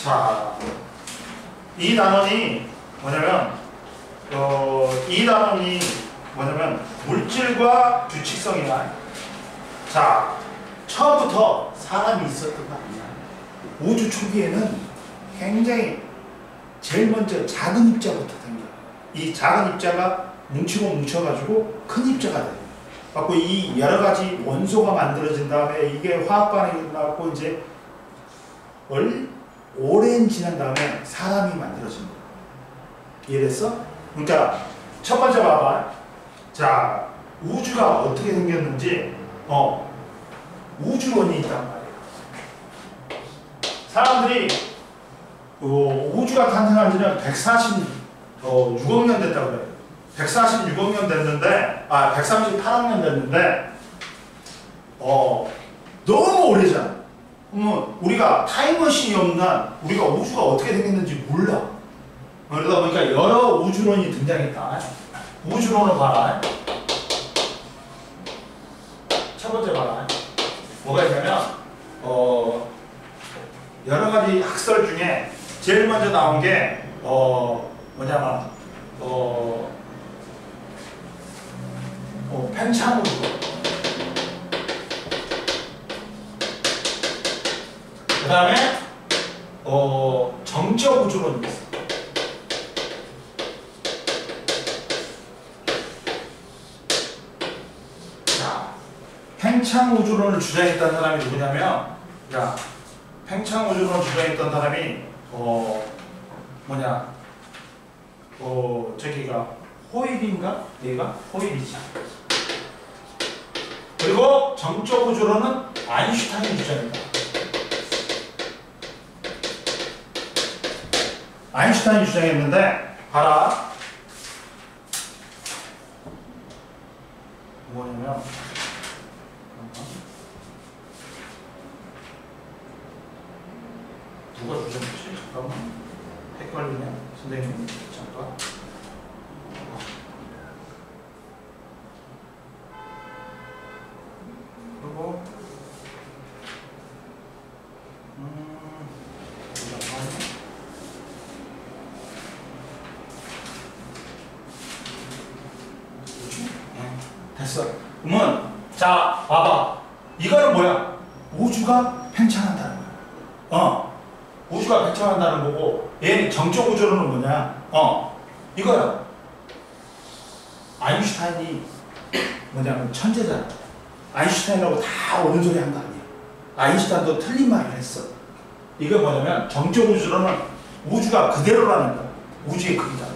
자, 이 단원이 뭐냐면 물질과 규칙성이야. 자, 처음부터 사람이 있었던 거 아니야. 우주 초기에는 굉장히 제일 먼저 작은 입자부터 생겨. 이 작은 입자가 뭉치고 뭉쳐가지고 큰 입자가 돼. 갖고 이 여러 가지 원소가 만들어진 다음에 이게 화학 반응이 일어나고 이제 오랜 지난 다음에 사람이 만들어진 거야. 이해됐어? 그러니까 첫 번째 봐봐. 자, 우주가 어떻게 생겼는지 우주론이 있단 말이야. 사람들이 우주가 탄생한 지는 146억 년 됐다고 그래. 146억 년 됐는데 138억 년 됐는데 너무 오래잖아. 그러면 우리가 타임머신이 없는 한 우리가 우주가 어떻게 생겼는지 몰라. 그러다 보니까 여러 우주론이 등장했다. 우주론을 봐라. 첫 번째 봐라. 뭐가 있냐면 여러 가지 학설 중에 제일 먼저 나온 게 뭐냐면 팽창우주론. 그 다음에 정적 우주론이 있어. 자, 팽창 우주론을 주장했던 사람이 누구냐면, 야, 팽창 우주론을 주장했던 사람이 저기가 호일인가? 얘가 호일이지. 그리고 정적 우주론은 아인슈타인이 주장했다. 아인슈타인이 주장했는데 봐라. 뭐냐면 누가 주장했지? 잠깐만. 헷갈리네. 선생님 잠깐. 그리고 됐어. 그러면 자 봐봐. 이거는 뭐야? 우주가 팽창한다는 거야. 우주가 팽창한다는 거고, 얘는 정적 우주론은 뭐냐? 이거야. 아인슈타인이 뭐냐면 천재잖아. 아인슈타인하고 다 옳은 소리 한 거 아니야. 아인슈타인도 틀린 말을 했어. 이거 뭐냐면 정적 우주론은 우주가 그대로라는 거야. 우주의 크기다.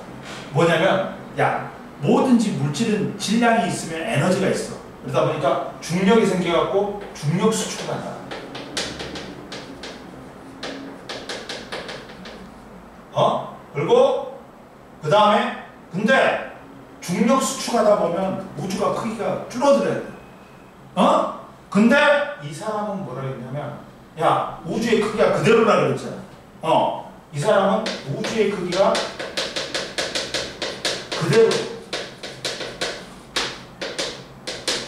뭐냐면 야, 뭐든지 물질은 질량이 있으면 에너지가 있어. 그러다 보니까 중력이 생겨갖고 중력 수축을 한다. 그리고 그 다음에 근데 중력 수축하다 보면 우주가 크기가 줄어들어야 돼. 근데 이 사람은 뭐라 했냐면, 야, 우주의 크기가 그대로라 그랬잖아. 이 사람은 우주의 크기가 그대로.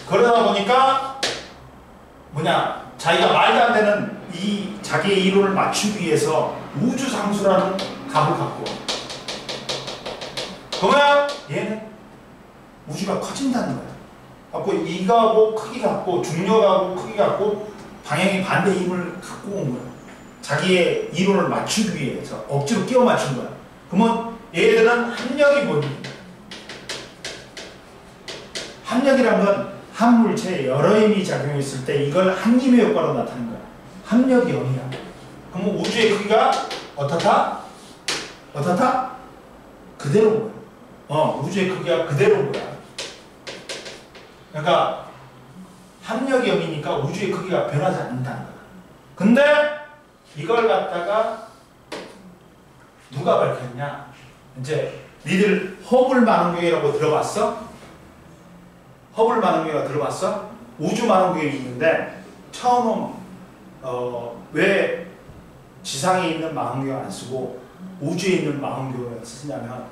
그러다 보니까 자기가 말도 안 되는 이 자기의 이론을 맞추기 위해서 우주상수라는 값을 갖고 와. 그러면 얘는 우주가 커진다는 거야. 갖고 이거하고 크기 갖고 중력하고 크기 갖고 방향이 반대 힘을 갖고 온 거야. 자기의 이론을 맞추기 위해서 억지로 끼워 맞춘 거야. 그러면 얘들은 합력이 뭐니? 합력이란 건 한 물체에 여러 힘이 작용했을 때 이걸 한 힘의 효과로 나타낸 거야. 합력이 0이야. 그러면 우주의 크기가 어떻다? 그대로인 거야. 우주의 크기가 그대로인 거야. 그러니까 합력이 0이니까 우주의 크기가 변하지 않는다는 거야. 근데 이걸 갖다가 누가 밝혔냐? 이제 니들 허블 망원경이라고 들어봤어? 허블 망원경이라고 들어봤어? 우주 망원경이 있는데 처음은 왜 지상에 있는 망원경 안 쓰고 우주에 있는 망원경을 쓰냐면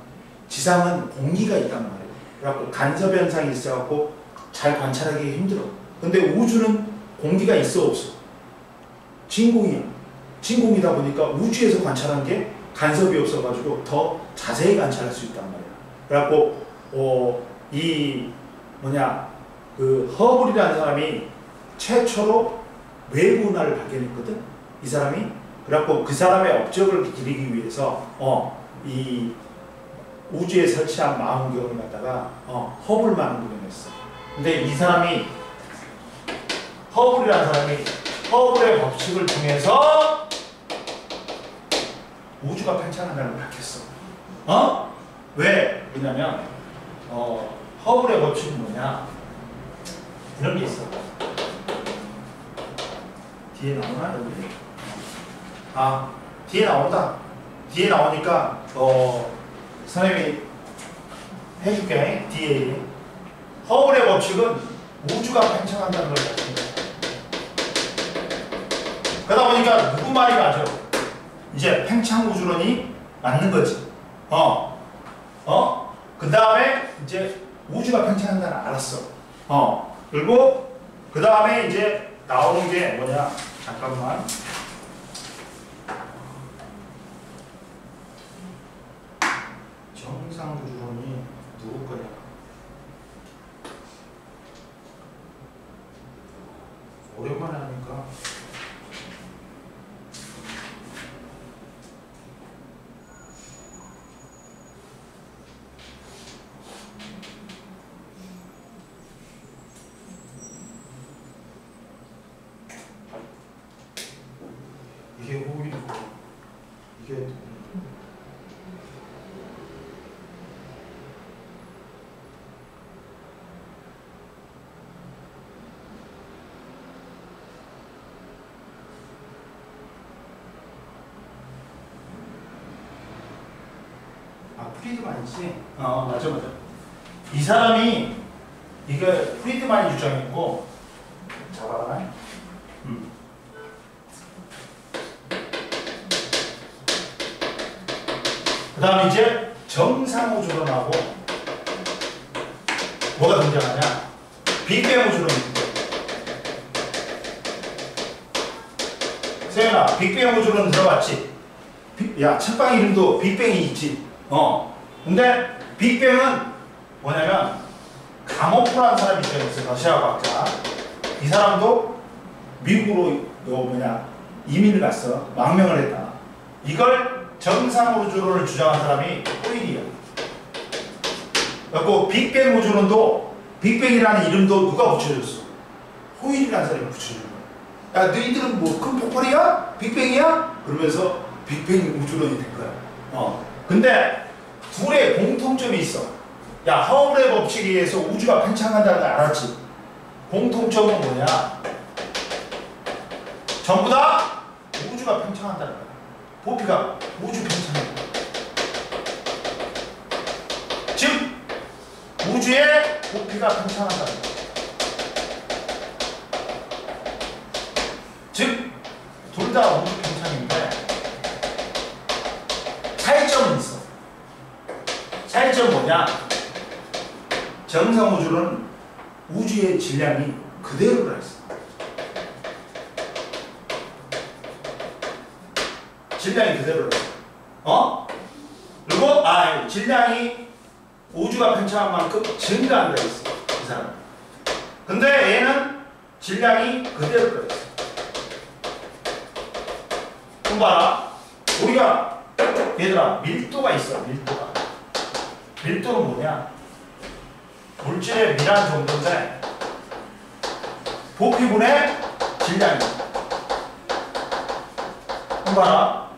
지상은 공기가 있단 말이에요. 그래갖고 간섭 현상이 있어갖고 잘 관찰하기 힘들어. 근데 우주는 공기가 있어 없어? 진공이야. 진공이다 보니까 우주에서 관찰한 게 간섭이 없어가지고 더 자세히 관찰할 수 있단 말이야. 그래갖고 이 뭐냐 그 허블이라는 사람이 최초로 외부 운하를 발견했거든. 이 사람이. 그래갖고 그 사람의 업적을 기리기 위해서 이 우주에 설치한 망원경을 갖다가 허블 망원경을 했어. 근데 이 사람이 허블이라는 사람이 허블의 법칙을 통해서 우주가 팽창한다는 걸 밝혔어. 왜? 왜냐면 허블의 법칙은 뭐냐? 이런 게 있어. 뒤에 나오나 여기? 뒤에 나온다. 뒤에 나오니까 선생님이 해줄게. 뒤에 허블의 법칙은 우주가 팽창한다는 걸 밝힌다. 그러다 보니까 누구 말이 맞아? 이제 팽창 우주론이 맞는 거지. 그 다음에 이제 우주가 팽창한다는 알았어. 그리고 그 다음에 이제 나오는 게 뭐냐? 잠깐만. 정상 우주론이 누구 거냐? 오랜만에 하니까. 이게 호일이고 이게 프리드만이지? 맞아. 이 사람이 이게 프리드만이 주장했고 잡아라. 그 다음 이제 정상우주론하고 뭐가 등장하냐? 빅뱅 우주론이 등장해. 세연아, 빅뱅 우주론 들어봤지? 야, 책방 이름도 빅뱅이 있지? 근데 빅뱅은 뭐냐면 가모프라는 사람이 있어요. 러시아 과학자. 이 사람도 미국으로 이민을 갔어. 망명을 했다. 이걸 정상우주론을 주장한 사람이 호일이야. 그리고 빅뱅 우주론도 빅뱅이라는 이름도 누가 붙여줬어? 호일이라는 사람이 붙여준 거야. 야, 너희들은 뭐 큰 폭발이야? 빅뱅이야? 그러면서 빅뱅 우주론이 된 거야. 근데 둘의 공통점이 있어. 야, 허블의 법칙에 의해서 우주가 팽창한다는 걸 알았지? 공통점은 뭐냐? 전부 다 우주가 팽창한다는 거야. 부피가 우주 팽창한다. 즉 우주의 부피가 팽창한다는 거야. 즉 둘 다 우주 팽창인데 차이점은 있어. 차이점 뭐냐? 정상우주는 우주의 질량이 그대로라 했어. 질량이 그대로라 했어. 그리고 질량이 우주가 팽창한 만큼 증가한다 했어. 이 사람. 근데 얘는 질량이 그대로라 했어. 그럼 봐라. 우리가 얘들아 밀도가 있어. 밀도는 뭐냐? 물질의 밀한 정도인데 부피분의 질량이야. 그럼 봐라.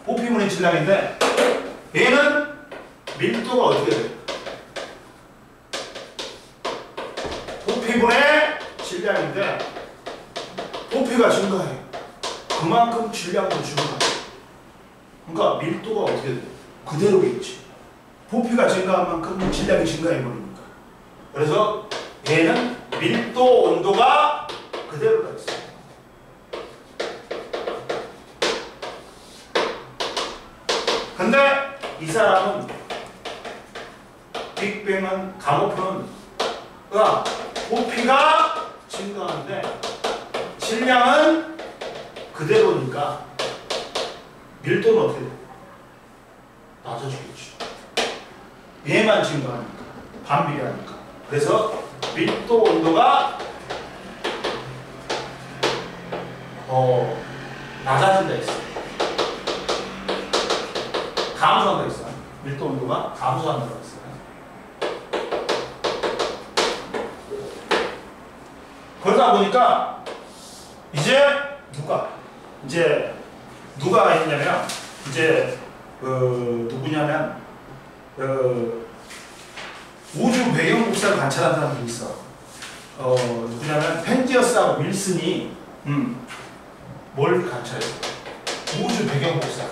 부피분의 질량인데 얘는 밀도가 어떻게 돼? 부피분의 질량인데 부피가 증가해. 그만큼 질량도 증가해. 그러니까 밀도가 어떻게 돼? 그대로겠지. 부피가 증가한 만큼 질량이 증가해버리니까. 그래서 얘는 밀도 온도가 그대로가 있어요. 근데 이 사람은 빅뱅은 가모프는 부피가 증가하는데 질량은 그대로니까 밀도는 어떻게 돼? 낮아지겠지. 얘만 증가하니까 반비례하니까. 그래서 밀도 온도가 낮아진다 했어. 감소한다 했어. 밀도 온도가 감소한다고 했어. 그러다 보니까 이제 누가 했냐면 이제 누구냐면 우주 배경 복사를 관찰한 사람이 있어. 누구냐면 펜지어스하고 윌슨이 뭘 관찰했어? 우주 배경 복사.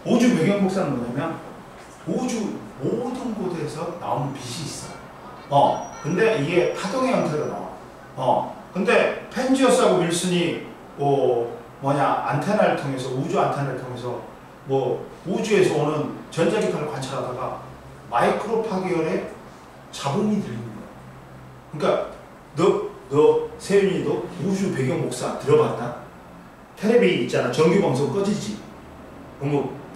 우주 배경 복사는 뭐냐면 우주 모든 곳에서 나오는 빛이 있어. 근데 이게 파동의 형태로 나와. 근데 펜지어스하고 윌슨이 안테나를 통해서 우주 안테나를 통해서 우주에서 오는 전자기파를 관찰하다가 마이크로 파계열의 잡음이 들리는 거야. 그러니까 세윤이 너 우주 배경 복사 들어봤다? 텔레비 있잖아. 정규 방송 꺼지지.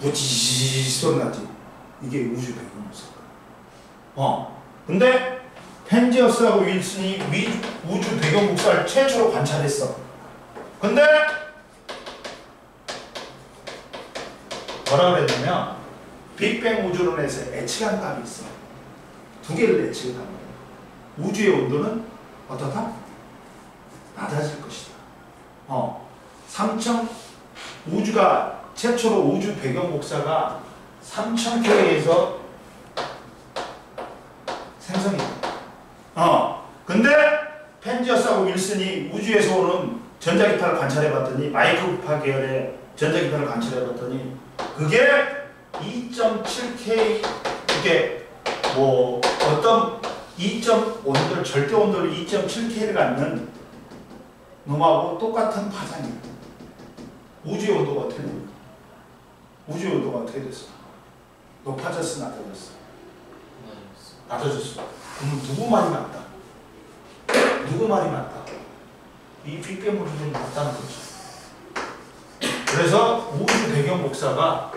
부지지 소리 나지. 이게 우주 배경 복사. 근데 펜지어스하고 윌슨이 우주 배경 복사를 최초로 관찰했어. 근데 뭐라 그랬냐면 빅뱅 우주론에서 예측한 값이 있어. 두 개를 예측한 거야. 우주의 온도는 어떻다? 낮아질 것이다. 3천 최초로 우주 배경 복사가 3000K에서 생성이 돼. 근데 펜지어스하고 윌슨이 우주에서 오는 전자기파를 관찰해봤더니 마이크로파 계열의 전자기파를 관찰해봤더니 그게 2.7K 이게 어떤 2.5도 절대 온도를 2.7K를 갖는 놈하고 똑같은 파장이에요. 우주의 온도가 어떻게 됩니까? 우주의 온도가 어떻게 됐어? 높아졌어, 낮아졌어? 낮아졌어. 그럼 누구 말이 맞다? 누구 말이 맞다? 이 빅뱅 우주론이 맞다는 거지. 그래서 우주 배경 복사가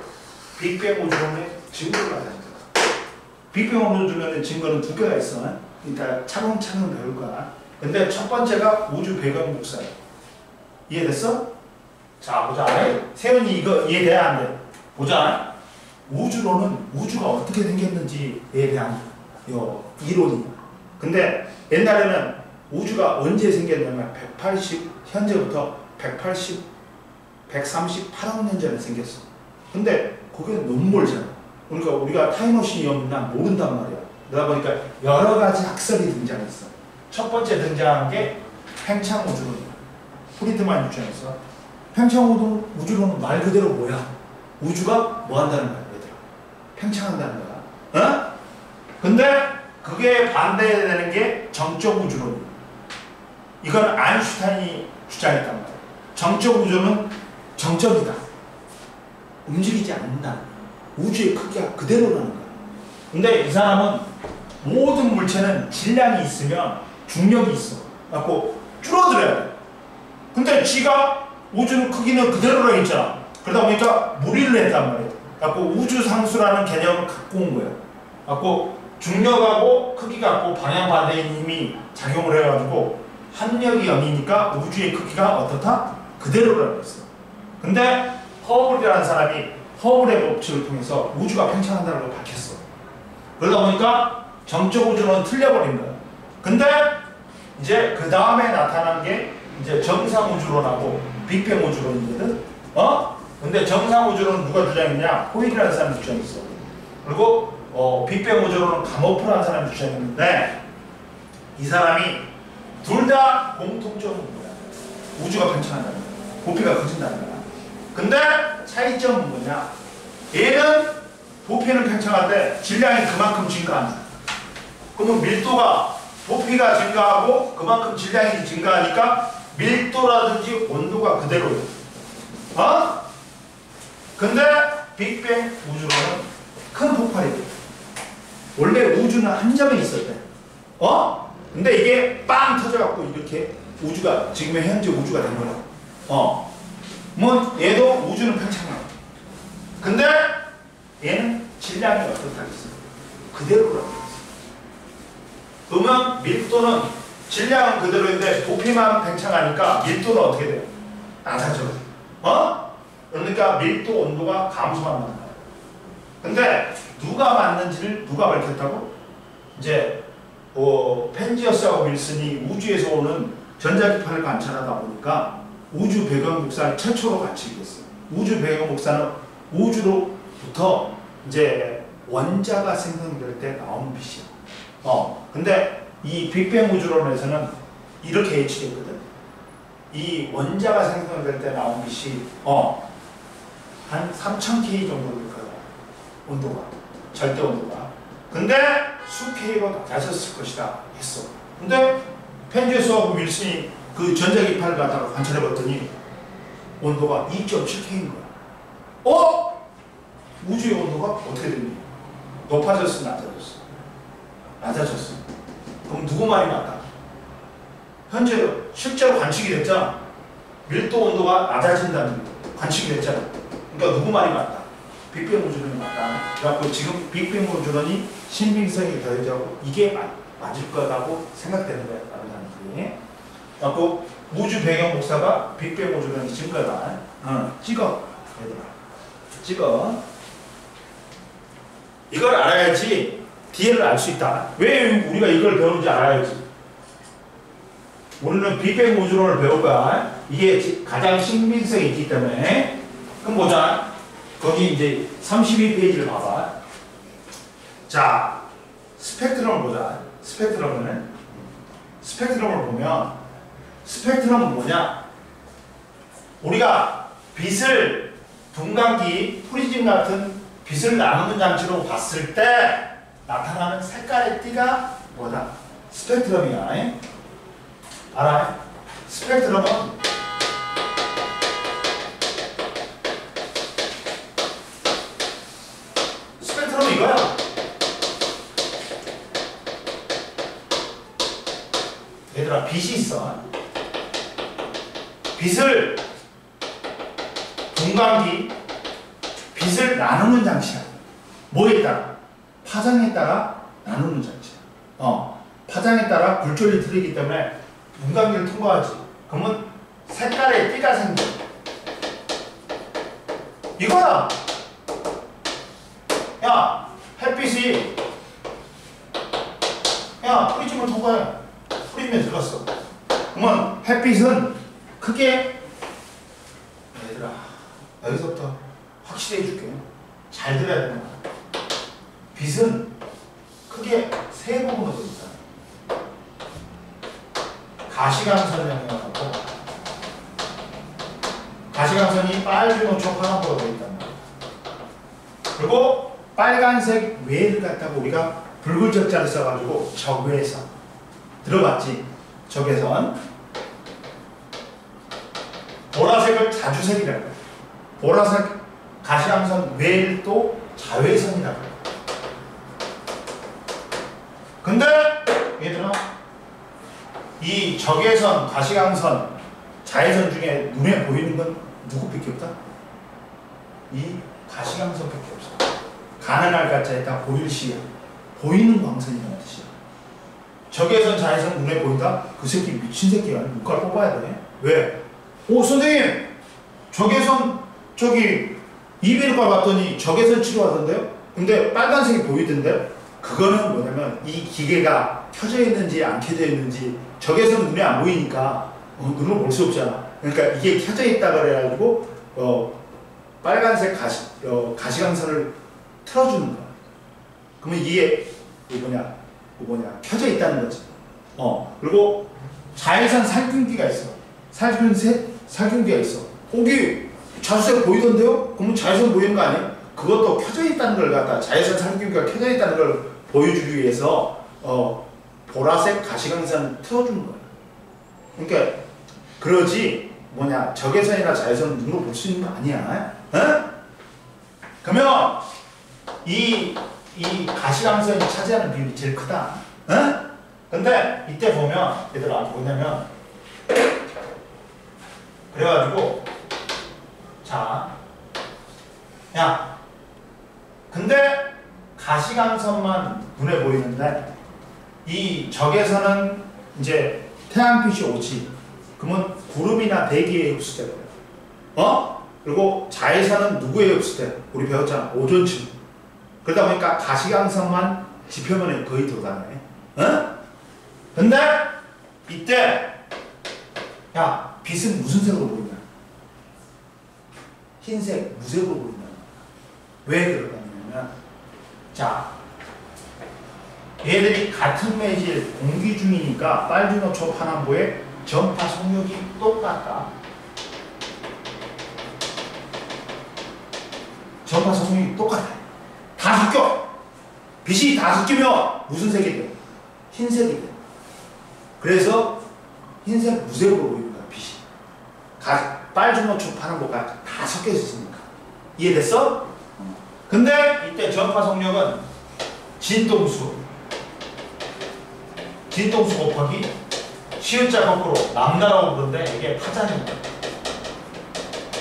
빅뱅 우주론의 증거를 가져야 된다. 빅뱅 우주론의 증거는 두 개가 있어. 그러니까 차근차근 배울 거야. 근데 첫 번째가 우주 배경 복사야. 이해됐어? 자, 보자. 세연이 이거 이해돼야 안 돼? 보자. 우주론은 우주가 어떻게 생겼는지에 대한 이론이. 근데 옛날에는 우주가 언제 생겼냐면 현재부터 138억 년 전에 생겼어. 근데 그게 너무 멀잖아. 그러니까 우리가 타임머신이 없나 모른단 말이야. 그러다 보니까 여러 가지 학설이 등장했어. 첫 번째 등장한 게 팽창우주론이야. 프리드만 주장했어. 팽창우주론은 말 그대로 뭐야? 우주가 뭐 한다는 거야, 얘들아? 팽창한다는 거야. 근데 그게 반대되는 게 정적 우주론이야. 이건 아인슈타인이 주장했단 말이야. 정적 우주는 정적이다. 움직이지 않는다. 우주의 크기가 그대로라는 거야. 근데 이 사람은 모든 물체는 질량이 있으면 중력이 있어. 갖고 줄어들어야 돼. 근데 지가 우주는 크기는 그대로라고 했잖아. 그러다 보니까 무리를 했단 말이야. 갖고 우주상수라는 개념을 갖고 온 거야. 갖고 중력하고 크기가 방향 반대인 힘이 작용을 해가지고 합력이 0이니까 우주의 크기가 어떻다? 그대로라고 했어. 근데 허블이라는 사람이 허블의 법칙을 통해서 우주가 팽창한다는 걸 밝혔어. 그러다 보니까 정적 우주론은 틀려버린 거야. 근데 이제 그 다음에 나타난 게 이제 정상 우주론하고 빅뱅 우주론이거든. 근데 정상 우주론은 누가 주장했냐? 호일이라는 사람이 주장했어. 그리고 빅뱅 우주론은 가모프라는 사람이 주장했는데 이 사람이 둘 다 공통점은 뭐야? 우주가 팽창한다는 거야. 부피가 커진다는 거야. 근데 차이점은 뭐냐? 얘는 부피는 팽창한데 질량이 그만큼 증가한다. 그러면 밀도가 부피가 증가하고 그만큼 질량이 증가하니까 밀도라든지 온도가 그대로예요. 근데 빅뱅 우주론은 큰 폭발이 돼. 원래 우주는 한 점에 있었대. 근데 이게 빵 터져갖고 이렇게 우주가 지금의 현재 우주가 된 거야. 뭐 얘도 우주는 팽창해. 근데 얘는 질량이 어떻다겠어? 그대로라고 했어. 그러면 밀도는 질량은 그대로인데 부피만 팽창하니까 밀도는 어떻게 돼요? 낮아져. 그러니까 밀도 온도가 감소한다는 거야. 근데 누가 맞는지를 누가 밝혔다고? 이제 펜지어스하고 윌슨이 우주에서 오는 전자기파를 관찰하다 보니까 우주 배경 복사를 최초로 관측이 됐어요. 우주 배경 복사는 우주로부터 이제 원자가 생성될 때 나오는 빛이야. 근데 이 빅뱅 우주론에서는 이렇게 예측했거든. 이 원자가 생성될 때 나온 빛이 한 3000K 정도 될 거야. 온도가. 절대 온도가. 근데 수K로 낮아졌을 것이다 했어. 근데 펜지어스하고 윌슨이 그 전자기파를 갖다가 관찰해봤더니 온도가 2.7K인 거야. 우주의 온도가 어떻게 됐니? 높아졌어, 낮아졌어? 낮아졌어. 그럼 누구 말이 맞다? 현재로 실제로 관측이 됐잖아. 밀도 온도가 낮아진다는 관측이 됐잖아. 그러니까 누구 말이 맞다? 빅뱅 우주론이 맞다. 그래갖고 지금 빅뱅 우주론이 신빙성이 더해져고 이게 맞을 거라고 생각되는 거야. 그래갖고 우주 배경 복사가 빅뱅 우주론이 증거다. 찍어. 얘들아. 찍어. 이걸 알아야지 뒤에를 알 수 있다. 왜 우리가 이걸 배우는지 알아야지. 우리는 빅뱅 우주론을 배울 거야. 이게 가장 신빙성이 있기 때문에. 그럼 보자. 거기 이제 32페이지를 봐봐. 자, 스펙트럼을 보자. 스펙트럼을 보면 스펙트럼은 뭐냐? 우리가 빛을 분광기, 프리즘 같은 빛을 나누는 장치로 봤을 때 나타나는 색깔의 띠가 뭐다? 스펙트럼이야. 알아? 스펙트럼은 이거야. 얘들아, 빛이 있어. 빛을 분광기, 빛을 나누는 장치야. 뭐에 따라? 파장에 따라 나누는 장치야. 파장에 따라 불철이 들이기 때문에 분광기를 통과하지. 그러면 색깔의 띠가 생겨. 이거야. 야, 햇빛이 프리즘을 통과해. 프리즘에 들어갔어. 그러면 햇빛은 크게 얘들아, 여기서부터 확실히 해줄게. 잘 들어야 되는 거야. 빛은 크게 세 부분으로 있다. 가시광선 영역하고 가시광선이 빨주노초 파란색으로 되어 있단 말이야. 그리고 빨간색 외를 갖다가 우리가 붉은 적자를 써가지고 적외선 들어봤지? 적외선. 보라색을 자주색이라고 해요. 보라색 가시광선 외를 또 자외선이라고 해요. 근데 얘들아, 이 적외선, 가시광선, 자외선 중에 눈에 보이는 건 누구밖에 없다? 이 가시광선밖에 없어. 가능할 가짜에다 보일 시야. 보이는 광선이라는 뜻이야. 적외선, 자외선 눈에 보인다? 그 새끼 미친 새끼야. 눈깔 뽑아야 돼. 왜? 선생님! 적외선, 이비인후과 봤더니 적외선 치료하던데요? 근데 빨간색이 보이던데? 그거는 뭐냐면 이 기계가 켜져 있는지 안 켜져 있는지 적외선 눈에 안 보이니까 눈으로 볼 수 없잖아. 그러니까 이게 켜져 있다 그래가지고 빨간색 가시광선을 틀어주는 거야. 그러면 이게 뭐냐 켜져 있다는 거지. 그리고 자외선 살균기가 있어. 살균기가 있어. 거기 자주색 보이던데요? 그러면 자외선 보이는 거 아니야? 그것도 켜져 있다는 걸 갖다 자외선 살균기가 켜져 있다는 걸 보여주기 위해서 보라색 가시광선을 틀어주는 거야. 그러니까 그러지 적외선이나 자외선 눈으로 볼 수 있는 거 아니야. 그러면 이 가시광선이 차지하는 비율이 제일 크다. 근데 이때 보면 얘들아 뭐냐면 그래가지고 자, 야, 근데 가시광선만 눈에 보이는데 이 적에서는 이제 태양빛이 오지. 그러면 구름이나 대기에 흡수되고요. 그리고 자외선은 누구에 흡수돼? 우리 배웠잖아. 오존층. 그러다 보니까 가시광선만 지표면에 거의 들어가네. 근데 이때 야, 빛은 무슨 색으로 보이냐? 흰색, 무색으로 보인다. 왜 그러냐면 자, 얘들이 같은 매질 공기 중이니까 빨주노초 파남보의 전파 속력이 똑같다. 전파 속력이 똑같아. 다 섞여. 빛이 다 섞이면 무슨 색이 돼? 흰색이 돼. 그래서 흰색 무색으로 보입니다. 빛이. 빨주노초 파남보가 다 섞여 있으니까. 이해됐어? 근데 이때 전파 속력은 진동수 곱하기 시읒자 거꾸로 람다라고 부르는데 이게 파장입니다.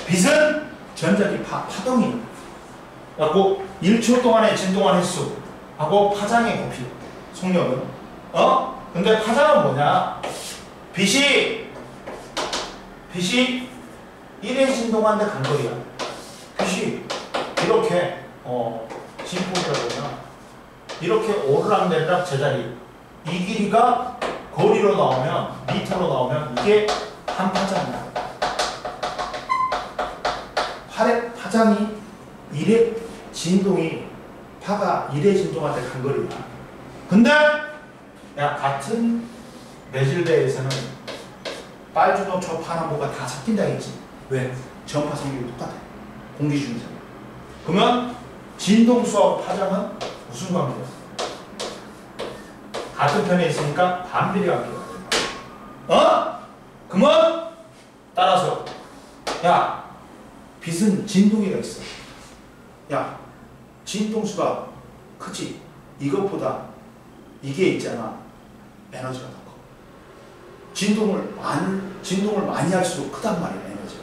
빛은 전자기 파동이에요. 그래갖고 1초 동안의 진동한 횟수 하고 파장의 곱이 속력은 근데 파장은 뭐냐? 빛이 1회 진동하는데 간 거리야. 빛이 이렇게 진폭이라고 그러나 이렇게 오르락내리락 제자리 이 길이가 거리로 나오면 미터로 나오면 이게 한 파장이야. 파장이 1회 진동이 파가 1회 진동할 때 간 거리야. 근데 같은 매질대에서는 빨주노초 파남보가 다 섞인다 했지. 왜? 전파 성격이 똑같아. 공기 중에서. 그러면 진동수하고 파장은 무슨 관계야? 같은 편에 있으니까 반비례 관계야. 그러면 따라서 야, 빛은 진동이가 있어. 야, 진동수가 크지? 이것보다 이게 있잖아. 에너지가 더 커. 진동을 많이 할수록 크단 말이야, 에너지가.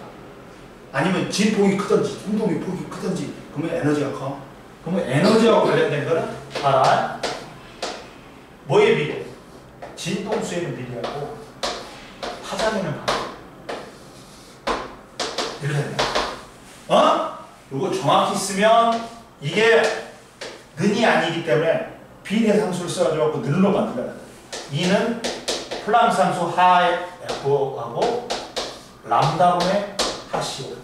아니면 진폭이 크든지 진동이 폭이 크든지 그러면 에너지가 커. 그러면 에너지와 관련된 거는 봐라. 뭐에 비례? 진동수에는 비례하고 파장에는 반대. 이렇게 된다. 이거 정확히 쓰면 이게 는이 아니기 때문에 비례상수를 써가지고 는으로 만들어야 돼. 이는 플랑크 상수 하의 F하고 람다분의 하C.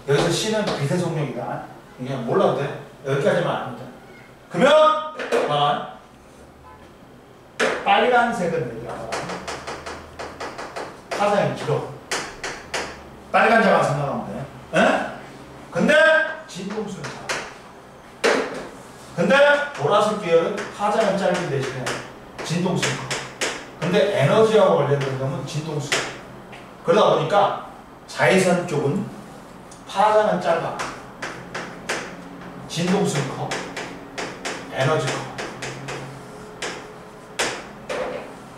여기서 C는 빛의 속력이다. 이게 몰라도 돼. 여기까지만 압니다. 그러면 빨간색은 얘기하라. 파장이 길어. 빨간 자만 생각하면 돼. 근데 진동수는 작아. 근데 보라색 계열은 파장은 짧은 대신에 진동수는 커. 근데 에너지하고 관련된 놈은 진동수. 그러다 보니까 자외선 쪽은 파장은 짧아. 진동수는 커. 에너지 커.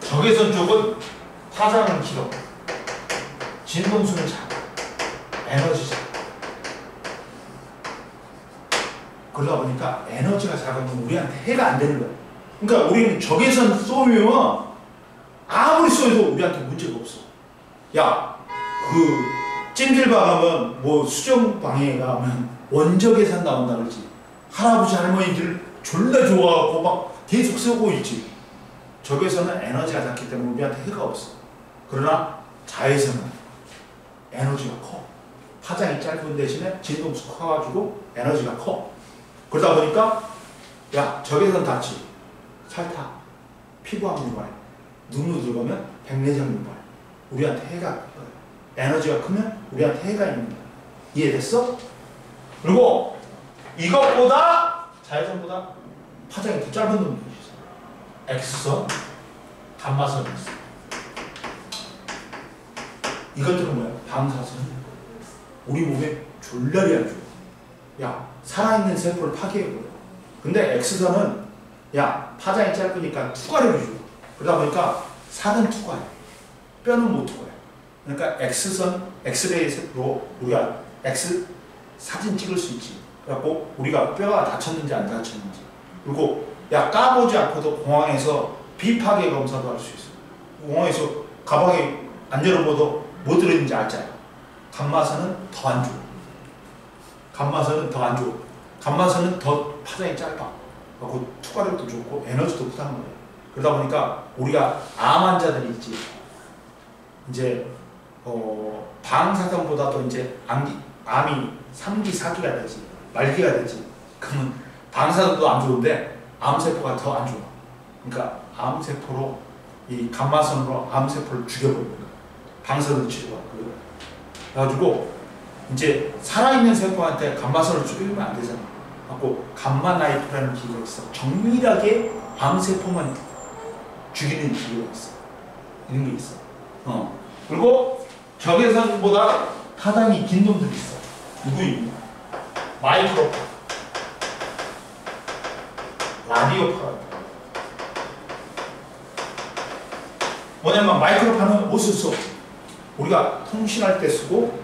적외선 쪽은 파장은 길어. 진동수는 작아. 에너지 작아. 그러다 보니까 에너지가 작으면 우리한테 해가 안 되는 거야. 그러니까 우리는 적외선 쏘면 아무리 쏘여도 우리한테 문제가 없어. 야, 찜질방 가면 수정 방에 가면 원적외선 나온다 그러지. 할아버지 할머니들 졸라 좋아하고 막 계속 쓰고 있지. 적외선은 에너지가 작기 때문에 우리한테 해가 없어. 그러나 자외선은 에너지가 커. 파장이 짧은 대신에 진동수 커가지고 에너지가 커. 그러다 보니까 적외선 닿지. 살타, 피부암 유발, 눈으로 들어가면 백내장 유발. 우리한테 해가 에너지가 크면 우리한테 해가 있는 거야. 이해됐어? 그리고 이것보다 자외선보다 파장이 더 짧은 놈이 있어. X선, 감마선이 있어. 이것들은 뭐야? 방사선. 우리 몸에 졸라리 안 좋아. 살아있는 세포를 파괴해버려. 근데 X선은 파장이 짧으니까 투과력이 줘. 그러다 보니까 살은 투과해. 뼈는 못 투과해. 그러니까 X선, 엑스레이로 우리가 X 사진 찍을 수 있지. 그래갖고 우리가 뼈가 다쳤는지 안 다쳤는지. 그리고 야 까보지 않고도 공항에서 비파괴 검사도 할 수 있어. 공항에서 가방에 안 열어봐도 뭐 들어있는지 알잖아. 감마선은 더 안 좋아. 감마선은 더 안 좋아. 감마선은 더 파장이 짧아. 그리고 투과력도 좋고 에너지도 크다는 거예요. 그러다 보니까 우리가 암 환자들이 있지. 이제 방사선보다도 이제 암이 3기, 4기가 되지. 말기가 되지. 그러면 방사선도 안 좋은데 암세포가 더 안 좋아. 그러니까 암세포로 이 감마선으로 암세포를 죽여버리는 거야. 방사선 치료가. 그래가지고 이제 살아있는 세포한테 감마선을 죽이면 안 되잖아. 그래갖고 감마나이프라는 기계가 있어. 정밀하게 암세포만 죽이는 기계가 있어. 이런 게 있어. 그리고 적외선보다 파장이 긴 놈들이 있어. 누구입니까? 마이크로파, 라디오파. 뭐냐면 마이크로파는 무엇을 써? 우리가 통신할 때 쓰고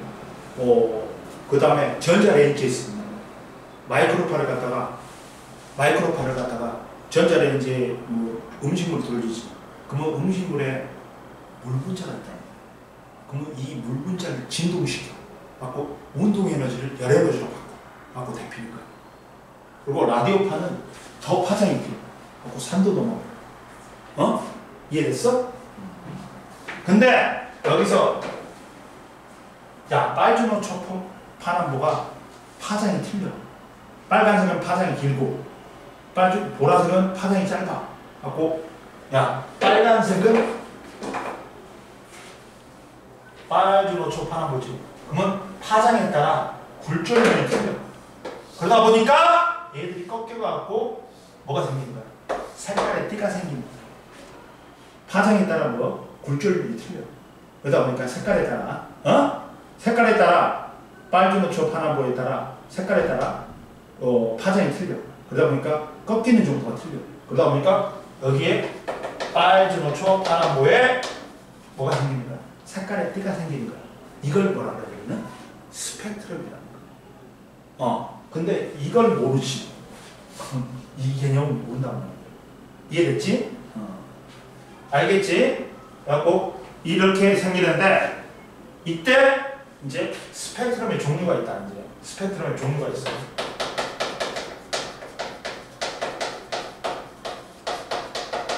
그 다음에 전자레인지에 쓰는 마이크로파를 갖다가 전자레인지에 음식물 돌리지. 그러면 음식물에 물 분자가 있다. 그러면 이 물 분자를 진동시켜 갖고 운동 에너지를 열 에너지로 바꿔 데피는 거야. 그리고 라디오파는 더 파장이 길어. 갖고 산도 넘어. 이해됐어? 근데 여기서 야 빨주노 초포 파남보가 파장이 틀려. 빨간색은 파장이 길고 보라색은 파장이 짧아. 갖고 야 빨간색은 빨주노 초파남보지. 그러면 파장에 따라 굴절면이 틀려. 그러다 보니까 얘들이 꺾여갖고 뭐가 생기는 거야? 색깔의 띠가 생기는 거야. 파장에 따라 굴절면이 틀려. 그러다 보니까 색깔에 따라 빨주노초 파남보에 따라 색깔에 따라 파장이 틀려. 그러다 보니까 꺾이는 정도가 틀려. 그러다 보니까 여기에 빨주노초 파남보에 뭐가 생기는 거야? 색깔의 띠가 생기는 거야. 이걸 뭐라고 해야 되냐면 스펙트럼이라는 거야. 근데 이걸 모르지. 이 개념을 모른다는 거야. 이해됐지? 알겠지? 그래갖고 이렇게 생기는데 이때 이제 스펙트럼의 종류가 있다. 이제 스펙트럼의 종류가 있어.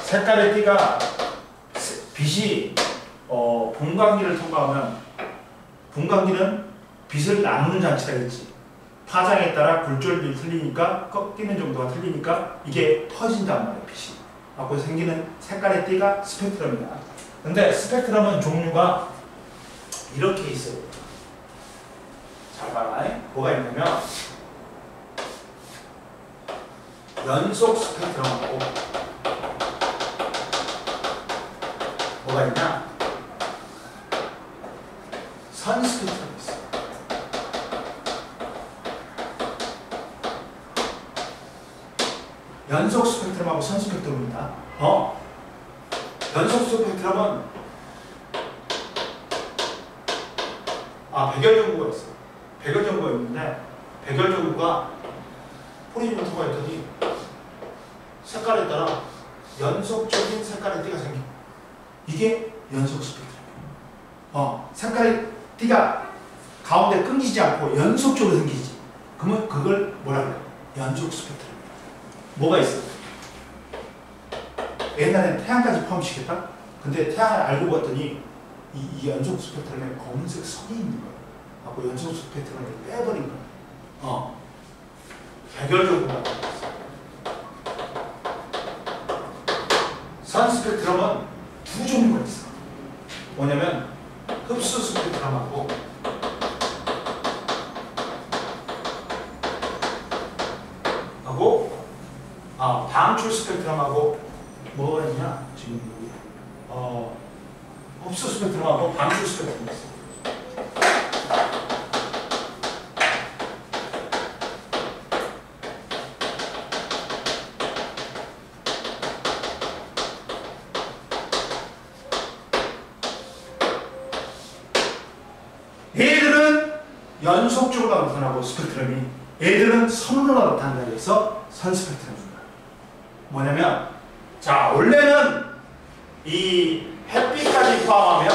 색깔의 띠가 빛이 분광기를 통과하면 분광기는 빛을 나누는 장치가 있지. 파장에 따라 굴절이 틀리니까 꺾이는 정도가 틀리니까 이게 퍼진단 말이야. 빛이. 하고 생기는 색깔의 띠가 스펙트럼이다. 근데 스펙트럼은 종류가 이렇게 있어요. 잘 봐라. 뭐가 있냐면 연속 스펙트럼하고 뭐가 있냐? 선 스펙트럼이 있어. 연속 스펙트럼하고 선 스펙트럼입니다. 연속 스펙트럼은 백열전구가 있어. 백열전구가 있는데 백열전구가 포리즘을 통과했더니 색깔에 따라 연속적인 색깔의 띠가 생겨. 이게 연속 스펙트럼이에요. 색깔의 띠가 가운데 끊기지 않고 연속적으로 생기지. 그러면 그걸 뭐라 그래요? 연속 스펙트럼. 뭐가 있어? 옛날에는 태양까지 포함시켰다? 근데 태양을 알고 봤더니 이 연속 스펙트럼에 검은색 선이 있는 거야. 하고 연속 스펙트럼을 빼버린 거야. 백열전구가 선 스펙트럼은 두 종류가 있어. 뭐냐면 흡수 스펙트럼하고 방출 스펙트럼하고 뭐가 있냐? 지금 흡수 스펙트럼하고 방출 스펙트럼이 있어. 연속적으로 나타나고 스펙트럼이 얘들은 선으로 나타난다 해서 선 스펙트럼입니다. 뭐냐면 자 원래는 이 햇빛까지 포함하면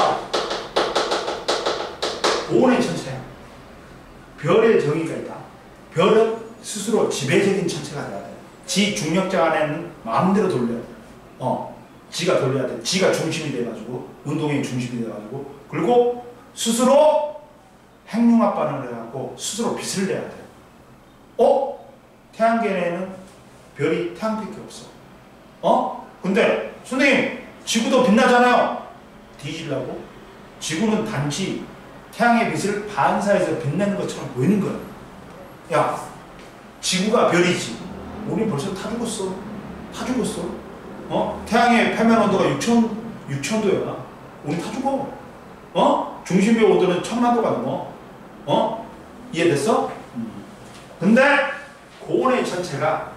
고온의 천체야. 별의 정의가 있다. 별은 스스로 지배적인 천체가 돼야 돼. 지 중력자 안에는 마음대로 돌려야 돼. 지가 돌려야 돼. 지가 중심이 돼가지고 운동의 중심이 돼가지고 그리고 스스로 핵융합 반응을 해갖고 스스로 빛을 내야 돼. 태양계에는 별이 태양밖에 없어. 근데 선생님 지구도 빛나잖아요. 뒤질라고? 지구는 단지 태양의 빛을 반사해서 빛내는 것처럼 보이는 거야. 야, 지구가 별이지. 우리 벌써 타 죽었어. 타 죽었어. 태양의 표면 온도가 6,000도야. 우리 타 죽어. 중심의 온도는 1000만 도가 넘어. 이해됐어? 근데 고온의 천체가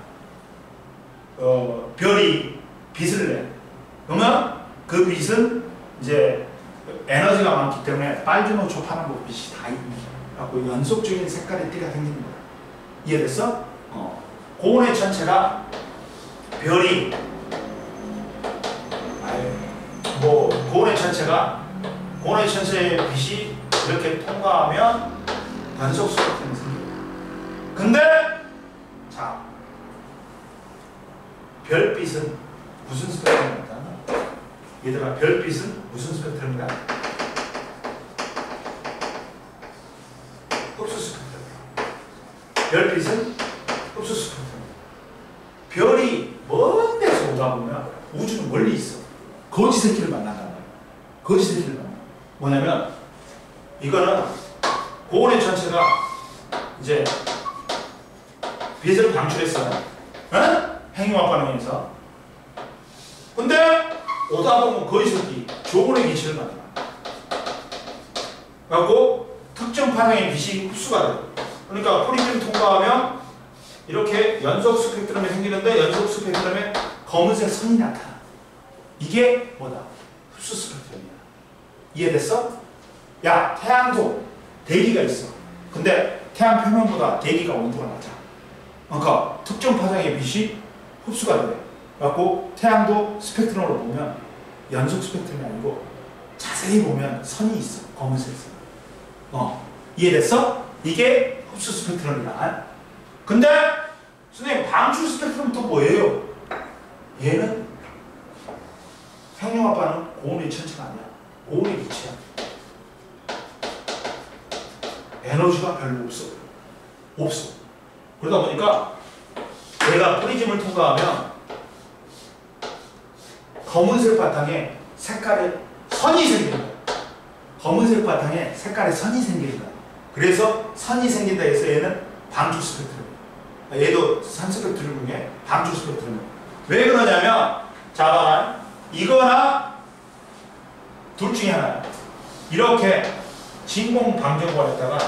별이 빛을 내. 그러면 그 빛은 이제 에너지가 많기 때문에 빨주노초 파란보 빛이 다 있는 거야. 그래서 연속적인 색깔의 띠가 생기는 거야. 이해됐어? 고온의 천체가 별이 고온의 천체의 빛이 이렇게 통과하면 연속 스펙트럼이 생겨요. 근데 자 별빛은 무슨 스펙트럼이 나타나? 얘들아 별빛은 무슨 스펙트럼이다? 흡수 스펙트럼. 별빛은 흡수 스펙트럼. 별이 먼 데서 오다 보면 우주는 멀리 있어. 거지 새끼를 만난단 말이야. 거지 새끼를 만나. 뭐냐면 이거는 고온의 천체가 이제 빛을 방출했어요. 핵융합 반응에서. 근데 오다 보면 거지 새끼 조건의 기체를 만나. 그래갖고 특정 파장의 빛이 흡수가 돼요. 그러니까 프리즘을 통과하면 이렇게 연속 스펙트럼이 생기는데 연속 스펙트럼에 검은색 선이 나타나. 이게 뭐다? 흡수 스펙트럼이야. 이해됐어? 야, 태양도 대기가 있어. 근데 태양 표면보다 대기가 온도가 낮아. 그러니까 특정 파장의 빛이 흡수가 돼. 그래갖고 태양도 스펙트럼으로 보면 연속 스펙트럼이 아니고 자세히 보면 선이 있어. 검은색 선. 이해됐어? 이게 흡수 스펙트럼이다. 근데 선생님 방출 스펙트럼은 또 뭐예요? 얘는 핵융합 반응 고온의 천체가 아니야. 고온의 기체야. 에너지가 별로 없어. 그러다 보니까 얘가 프리즘을 통과하면 검은색 바탕에 색깔의 선이 생긴다. 검은색 바탕에 색깔의 선이 생긴다. 그래서 선이 생긴다 해서 얘는 방출 스펙트럼. 얘도 산 스펙트럼 중에 방출 스펙트럼. 왜 그러냐면 자 봐라. 이거나 둘 중에 하나야. 이렇게 진공 방정관에다가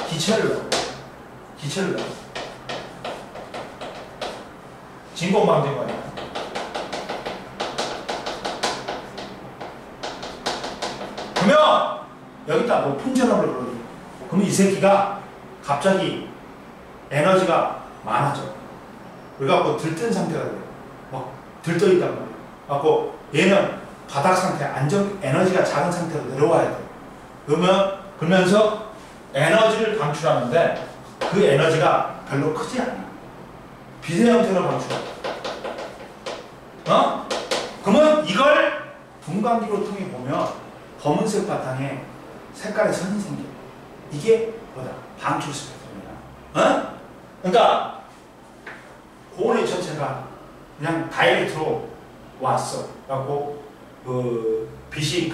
기체를 넣어. 진공 방정관에. 그러면 여기다 높은 전압을 걸어줘. 그러면 이 새끼가 갑자기 에너지가 많아져. 그래갖고 들뜬 상태가 돼. 막 들떠있단 말이야. 그래갖고 얘는 바닥 상태, 에너지가 작은 상태로 내려와야 돼. 그러면서 에너지를 방출하는데 그 에너지가 별로 크지 않아. 빛의 형태로 방출해. 그러면 이걸 분광기로 통해 보면 검은색 바탕에 색깔의 선이 생겨. 이게 뭐다? 방출 스펙트럼이야. 그러니까 고온의 천체가 그냥 다이렉트로 왔어. 그래갖고 그 빛이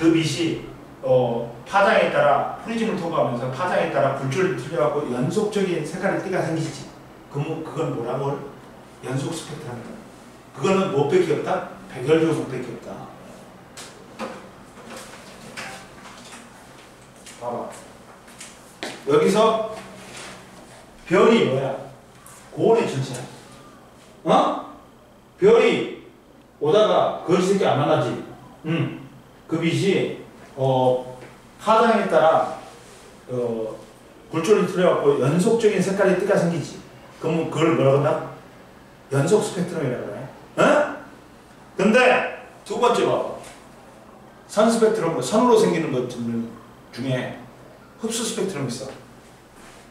파장에 따라 프리즘을 통과하면서 파장에 따라 굴절이 틀려갖고 연속적인 색깔의 띠가 생기지. 그러면 그건 뭐라고? 연속 스펙트럼이다. 그거는 뭐밖에 없다? 백열 조성밖에 없다. 봐봐. 여기서 별이 뭐야? 고온의 천체야. 별이 오다가 거지 새끼 안 만나지. 그 빛이 파장에 따라 굴절이 틀어갖고 연속적인 색깔의 띠가 생기지. 그러면 그걸 뭐라고 한다? 연속 스펙트럼이라고 해. 어? 근데 두 번째 봐. 선 스펙트럼, 선으로 생기는 것 중에 흡수 스펙트럼이 있어.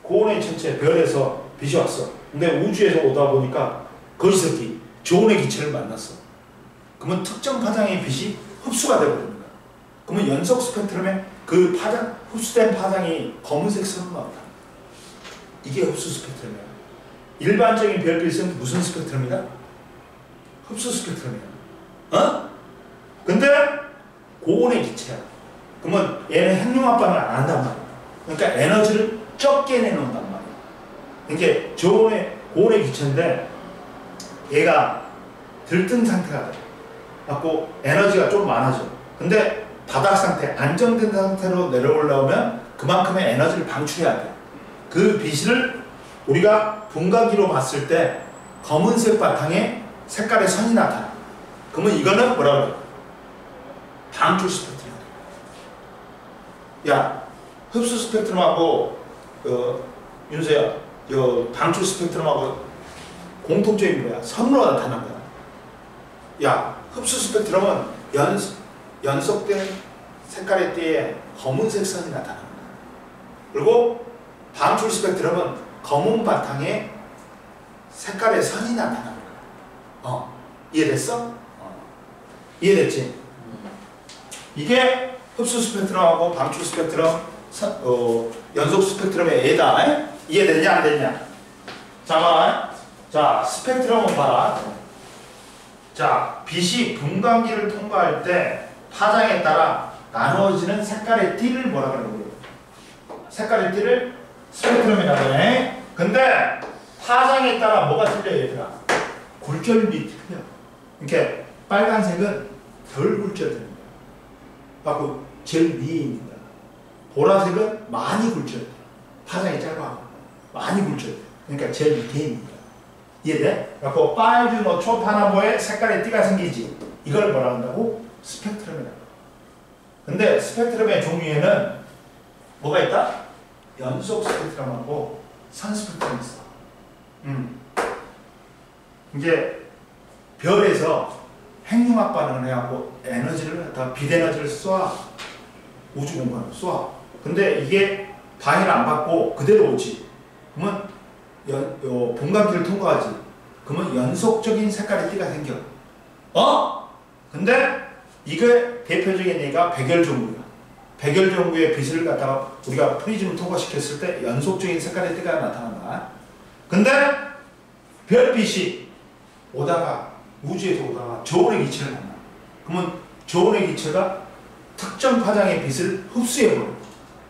고온의 천체, 별에서 빛이 왔어. 근데 우주에서 오다 보니까 거시석이 저온의 기체를 만났어. 그러면 특정 파장의 빛이 흡수가 되거든요. 그러면 연속 스펙트럼에 그 파장, 흡수된 파장이 검은색 선으로 나온다. 이게 흡수 스펙트럼이야. 일반적인 별빛은 무슨 스펙트럼이다? 흡수 스펙트럼이야. 어? 근데 고온의 기체야. 그러면 얘는 핵융합 반응을 안 한단 말이야. 그러니까 에너지를 적게 내놓는단 말이야. 이게 저온의 고온의 기체인데 얘가 들뜬 상태가 돼. 갖고 에너지가 좀 많아져. 근데 바닥 상태, 안정된 상태로 내려올라오면 그만큼의 에너지를 방출해야 돼. 그 빛을 우리가 분광기로 봤을 때 검은색 바탕에 색깔의 선이 나타나. 그러면 이거는 뭐라고 그래? 방출 스펙트럼. 야, 흡수 스펙트럼하고 윤서야, 방출 스펙트럼하고 공통점이 뭐야? 선으로 나타난 거야. 야, 흡수 스펙트럼은 연속된 색깔의 띠에 검은색 선이 나타납니다. 그리고 방출 스펙트럼은 검은 바탕에 색깔의 선이 나타납니다. 이해됐어? 이해됐지? 이게 흡수 스펙트럼하고 방출 스펙트럼, 연속 스펙트럼의 애다. 이해됐냐 안 됐냐? 자, 스펙트럼은 봐라. 자, 빛이 분광기를 통과할 때 파장에 따라 나누어지는 색깔의 띠를 뭐라 그러는 거예요? 색깔의 띠를 스펙트럼이라고 해. 근데 파장에 따라 뭐가 틀려요, 얘들아? 굴절이 틀려. 이렇게 빨간색은 덜 굴절됩니다. 그리고 제일 위에 있는 거야. 보라색은 많이 굴절돼. 파장이 짧아. 많이 굴절돼. 그러니까 제일 밑에 있는 거야. 이해돼? 그래서 빨주노 초파나보에 색깔의 띠가 생기지. 이걸 뭐라 한다고? 스펙트럼이라고. 근데 스펙트럼의 종류에는 뭐가 있다? 연속 스펙트럼하고 선 스펙트럼이 있어. 이제 별에서 핵융합 반응을 해갖고 에너지를 갖다 빛에너지를 쏴. 우주 공간으로 쏴. 근데 이게 방해를 안 받고 그대로 오지. 그러면 분광기를 통과하지. 그러면 연속적인 색깔의 띠가 생겨. 근데 이게 대표적인 얘가 백열전구야. 백열전구의 빛을 갖다가 우리가 프리즘을 통과시켰을 때 연속적인 색깔의 띠가 나타난다. 근데 별빛이 오다가 우주에서 오다가 저온의 기체를 만나. 그러면 저온의 기체가 특정 파장의 빛을 흡수해버려.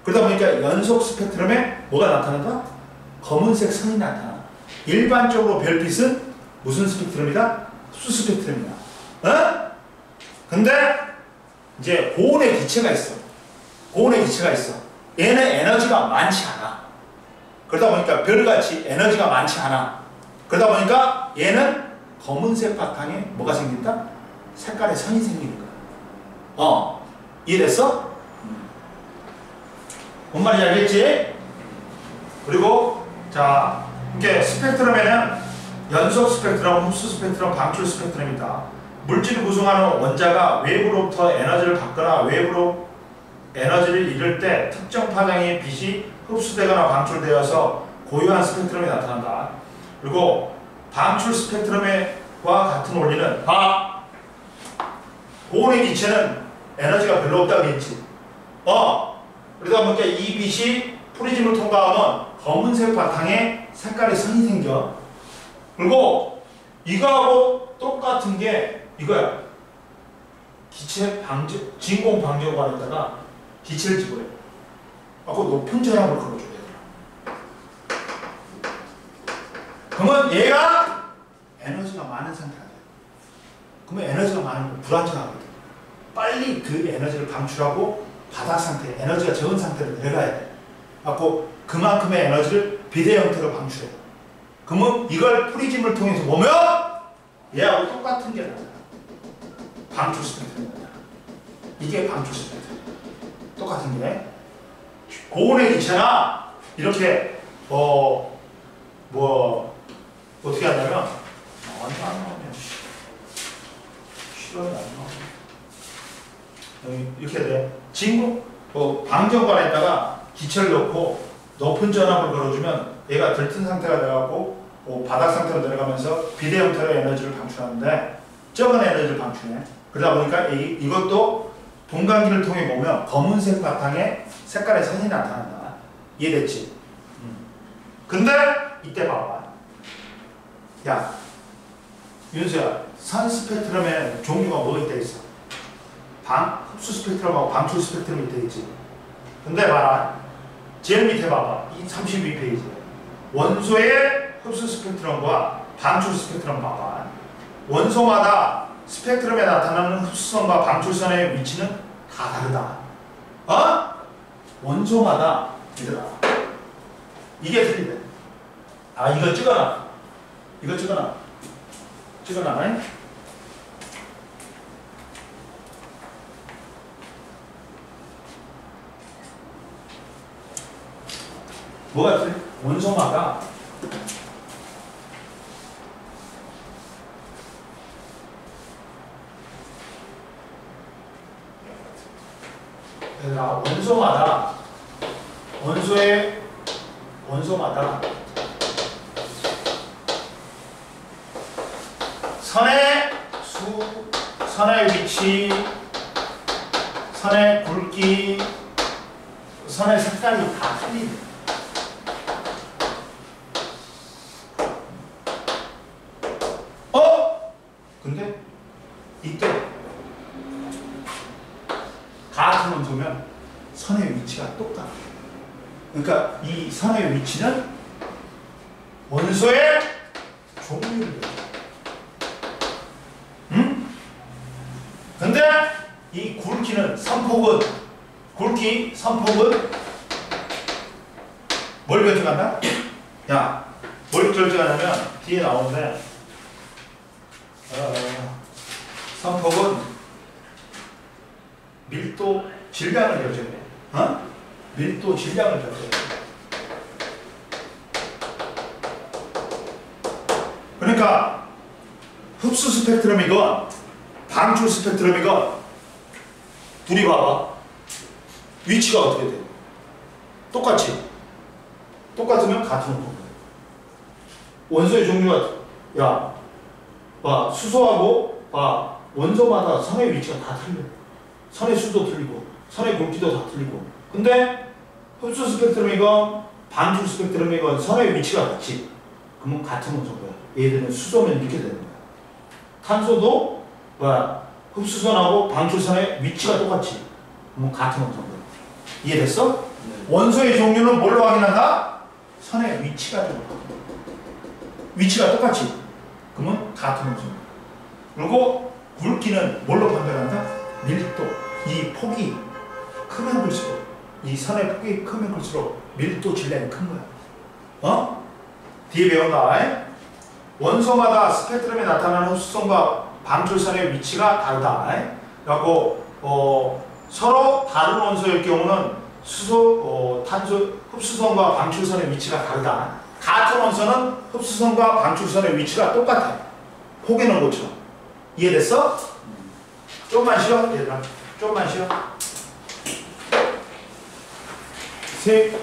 그러다 보니까 연속 스펙트럼에 뭐가 나타난다? 검은색 선이 나타나. 일반적으로 별빛은 무슨 스펙트럼이다? 흡수 스펙트럼이다. 근데 이제 고온의 기체가 있어. 고온의 기체가 있어. 얘는 에너지가 많지 않아. 그러다 보니까 별같이 에너지가 많지 않아. 그러다 보니까 얘는 검은색 바탕에 뭐가 생긴다? 색깔의 선이 생기는 거야. 이해됐어? 뭔 말인지 알겠지? 그리고 자, 이렇게 스펙트럼에는 연속 스펙트럼, 흡수 스펙트럼, 방출 스펙트럼이다. 물질을 구성하는 원자가 외부로부터 에너지를 받거나 외부로 에너지를 잃을 때 특정 파장의 빛이 흡수되거나 방출되어서 고유한 스펙트럼이 나타난다. 그리고 방출 스펙트럼과 같은 원리는 고온의 기체는 에너지가 별로 없다고 했지. 그러다 보니까 이 빛이 프리즘을 통과하면 검은색 바탕에 색깔의 선이 생겨. 그리고 이거하고 똑같은 게 이거야. 기체 방정, 진공 방정관에다가 기체를 집어요. 그리고 높은 전압을 걸어줘야 돼. 그러면 얘가 에너지가 많은 상태가 돼. 그러면 에너지가 많으면 불안정하거든. 빨리 그 에너지를 방출하고 바닥 상태, 에너지가 적은 상태로 내려가야 돼. 그래서 그만큼의 에너지를 비대 형태로 방출해. 그러면 이걸 프리즘을 통해서 보면 얘하고 똑같은 게 나타나. 방출 스펙트럼이다. 이게 방출 스펙트럼. 똑같은 게 고온의 기체나 이렇게 뭐 어떻게 하냐면 안 나오면 실험이 안 나오네. 이렇게 돼. 진공 방정관에다가 기체를 넣고 높은 전압을 걸어주면 얘가 들뜬 상태가 돼갖고 바닥 상태로 내려가면서 비대 형태로 에너지를 방출하는데 적은 에너지를 방출해. 그러다 보니까 이것도 분광기를 통해 보면 검은색 바탕에 색깔의 선이 나타난다. 이해됐지? 근데 이때 봐봐. 야, 윤수야, 선 스펙트럼에 종류가 뭐가 있다 있어? 흡수 스펙트럼하고 방출 스펙트럼이 있다 있지. 근데 봐라. 제일 밑에 봐봐. 이 32페이지. 원소의 흡수 스펙트럼과 방출 스펙트럼 봐봐. 원소마다 스펙트럼에 나타나는 흡수선과 방출선의 위치는 다 다르다. 원소마다 얘들아. 이게 틀리대. 이거 찍어놔. 이거 찍어놔. 찍어놔. 뭐가 틀려? 원소마다 원소마다 선의 위치, 선의 굵기, 선의 색깔이 다 틀리네. 근데 이때 같은 원소면 선의 위치가 똑같아. 그러니까 이 선의 위치는 원소의 종류를 근데 이 굵기는 선폭은 뭘 결정한다? 야, 뭘 결정하냐면 뒤에 나오는데 선폭은 밀도 질량을 결정해. 밀도 질량을 결정해. 그러니까 흡수 스펙트럼이건 방출 스펙트럼이건 둘이 봐봐. 위치가 어떻게 돼? 똑같이. 똑같으면 같은 원소. 원소의 종류가 수소하고 원소마다 선의 위치가 다 틀려. 선의 수도 틀리고 선의 굵기도 다 틀리고. 근데 흡수 스펙트럼이건 방출 스펙트럼이건 선의 위치가 같지. 그러면 같은 원소인 거야. 얘들은 수소면 이렇게 되는 거야. 탄소도 흡수선하고 방출선의 위치가 똑같지. 그러면 같은 원소인 거야. 이해됐어? 네. 원소의 종류는 뭘로 확인한다? 선의 위치가 똑같아. 위치가 똑같지. 그러면 같은 원소인 거야. 그리고 굵기는 뭘로 판별한다? 밀도. 이 폭이 크면 클수록, 이 선의 폭이 크면 클수록 밀도 질량이 큰 거야. 뒤에 배운다. 원소마다 스펙트럼에 나타나는 흡수선과 방출선의 위치가 다르다. 그래갖고 서로 다른 원소일 경우는 흡수선과 방출선의 위치가 다르다. 같은 원소는 흡수선과 방출선의 위치가 똑같아. 폭이 넣은 것처럼. 이해됐어? 좀만 쉬어, 얘들아. 좀만 쉬어.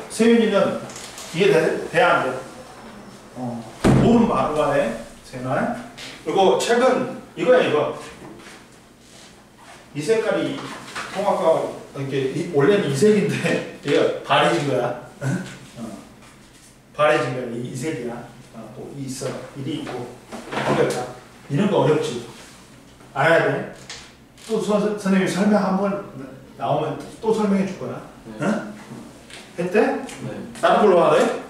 세윤이는 이해돼? 안 돼? 모르는 말로 해. 세윤아. 그리고 책은 이거야. 이 색깔이 통합과 이렇게 원래는 이 색인데 얘가 바래진 거야. 바래진 거야. 이 색이야. 또 있어. 일이 있고. 어렵다. 이런 거 어렵지. 알아야 돼. 또 선생님이 설명 한번 나오면 또 설명해 줄 거야. 네. 응? 했대? 네. 다른 걸로 하래? 네.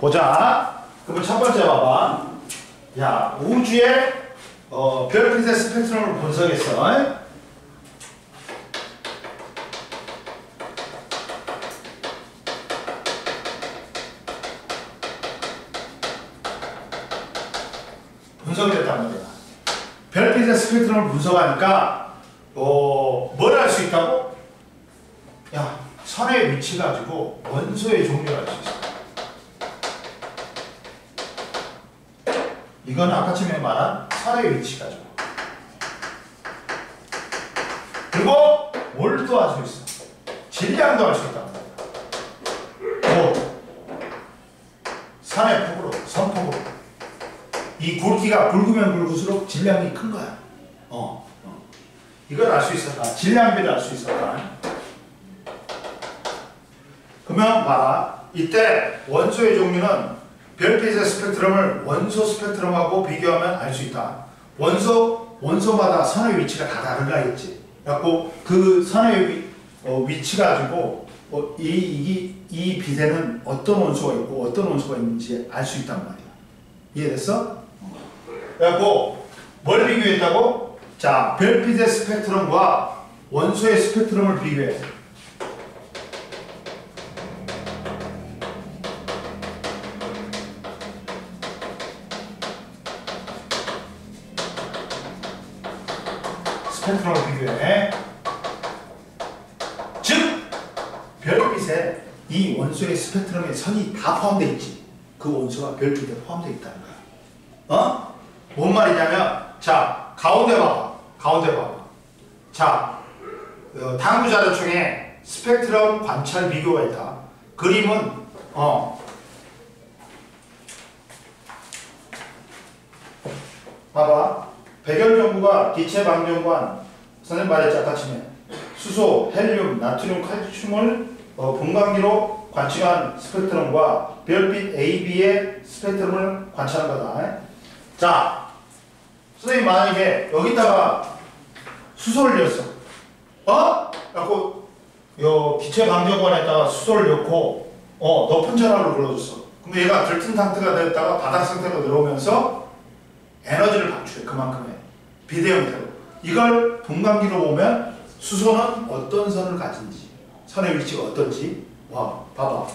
보자. 그러면 첫 번째 봐봐. 야, 우주의 별빛의 스펙트럼을 분석했어. 분석이 됐단 말이야. 별빛의 스펙트럼을 분석하니까 뭘 알 수 있다고? 야, 선의 위치 가지고 원소의 종류를 알 수 있어. 이건 아까쯤에 말한 선의 위치 가지고. 그리고 뭘 또 알 수 있어? 질량도 알 수 있단 말이야. 산의 폭으로, 선폭으로. 이 굵기가 굵으면 굵을수록 질량이 큰 거야. 이걸 알 수 있었다. 질량비를 알 수 있었다. 그러면 봐라. 이때 원소의 종류는 별빛의 스펙트럼을 원소 스펙트럼하고 비교하면 알 수 있다. 원소마다 선의 위치가 다 다른가 했지. 그래갖고 그 선의 위치 가지고 이 빛에는 어떤 원소가 있고 어떤 원소가 있는지 알 수 있단 말이야. 이해됐어? 그래갖고 뭘 비교했다고? 자, 별빛의 스펙트럼과 원소의 스펙트럼을 비교해. 스펙트럼을 비교해. 즉, 별빛에 이 원소의 스펙트럼에 선이 다 포함되어 있지. 그 원소가 별빛에 포함되어 있다는 거야. 뭔 말이냐면, 자, 가운데 봐봐. 자, 탐구 자료총에 스펙트럼 관찰 비교가 있다. 그림은, 봐봐. 백열병구가 기체 방정관, 선생님 말했지, 아까쯤에. 수소, 헬륨, 나트륨, 칼슘을 분광기로 관측한 스펙트럼과 별빛 AB의 스펙트럼을 관찰한 거다. 자, 선생님 만약에 여기다가 수소를 넣었어. 그래갖고 기체 방정관에다가 수소를 넣고 높은 전압으로 불러줬어. 그럼 얘가 들뜬 상태가 됐다가 바닥 상태로 내려오면서 에너지를 방출해. 그만큼의 비대 형태로. 이걸 분광기로 보면 수소는 어떤 선을 가진지, 선의 위치가 어떤지. 와, 봐봐.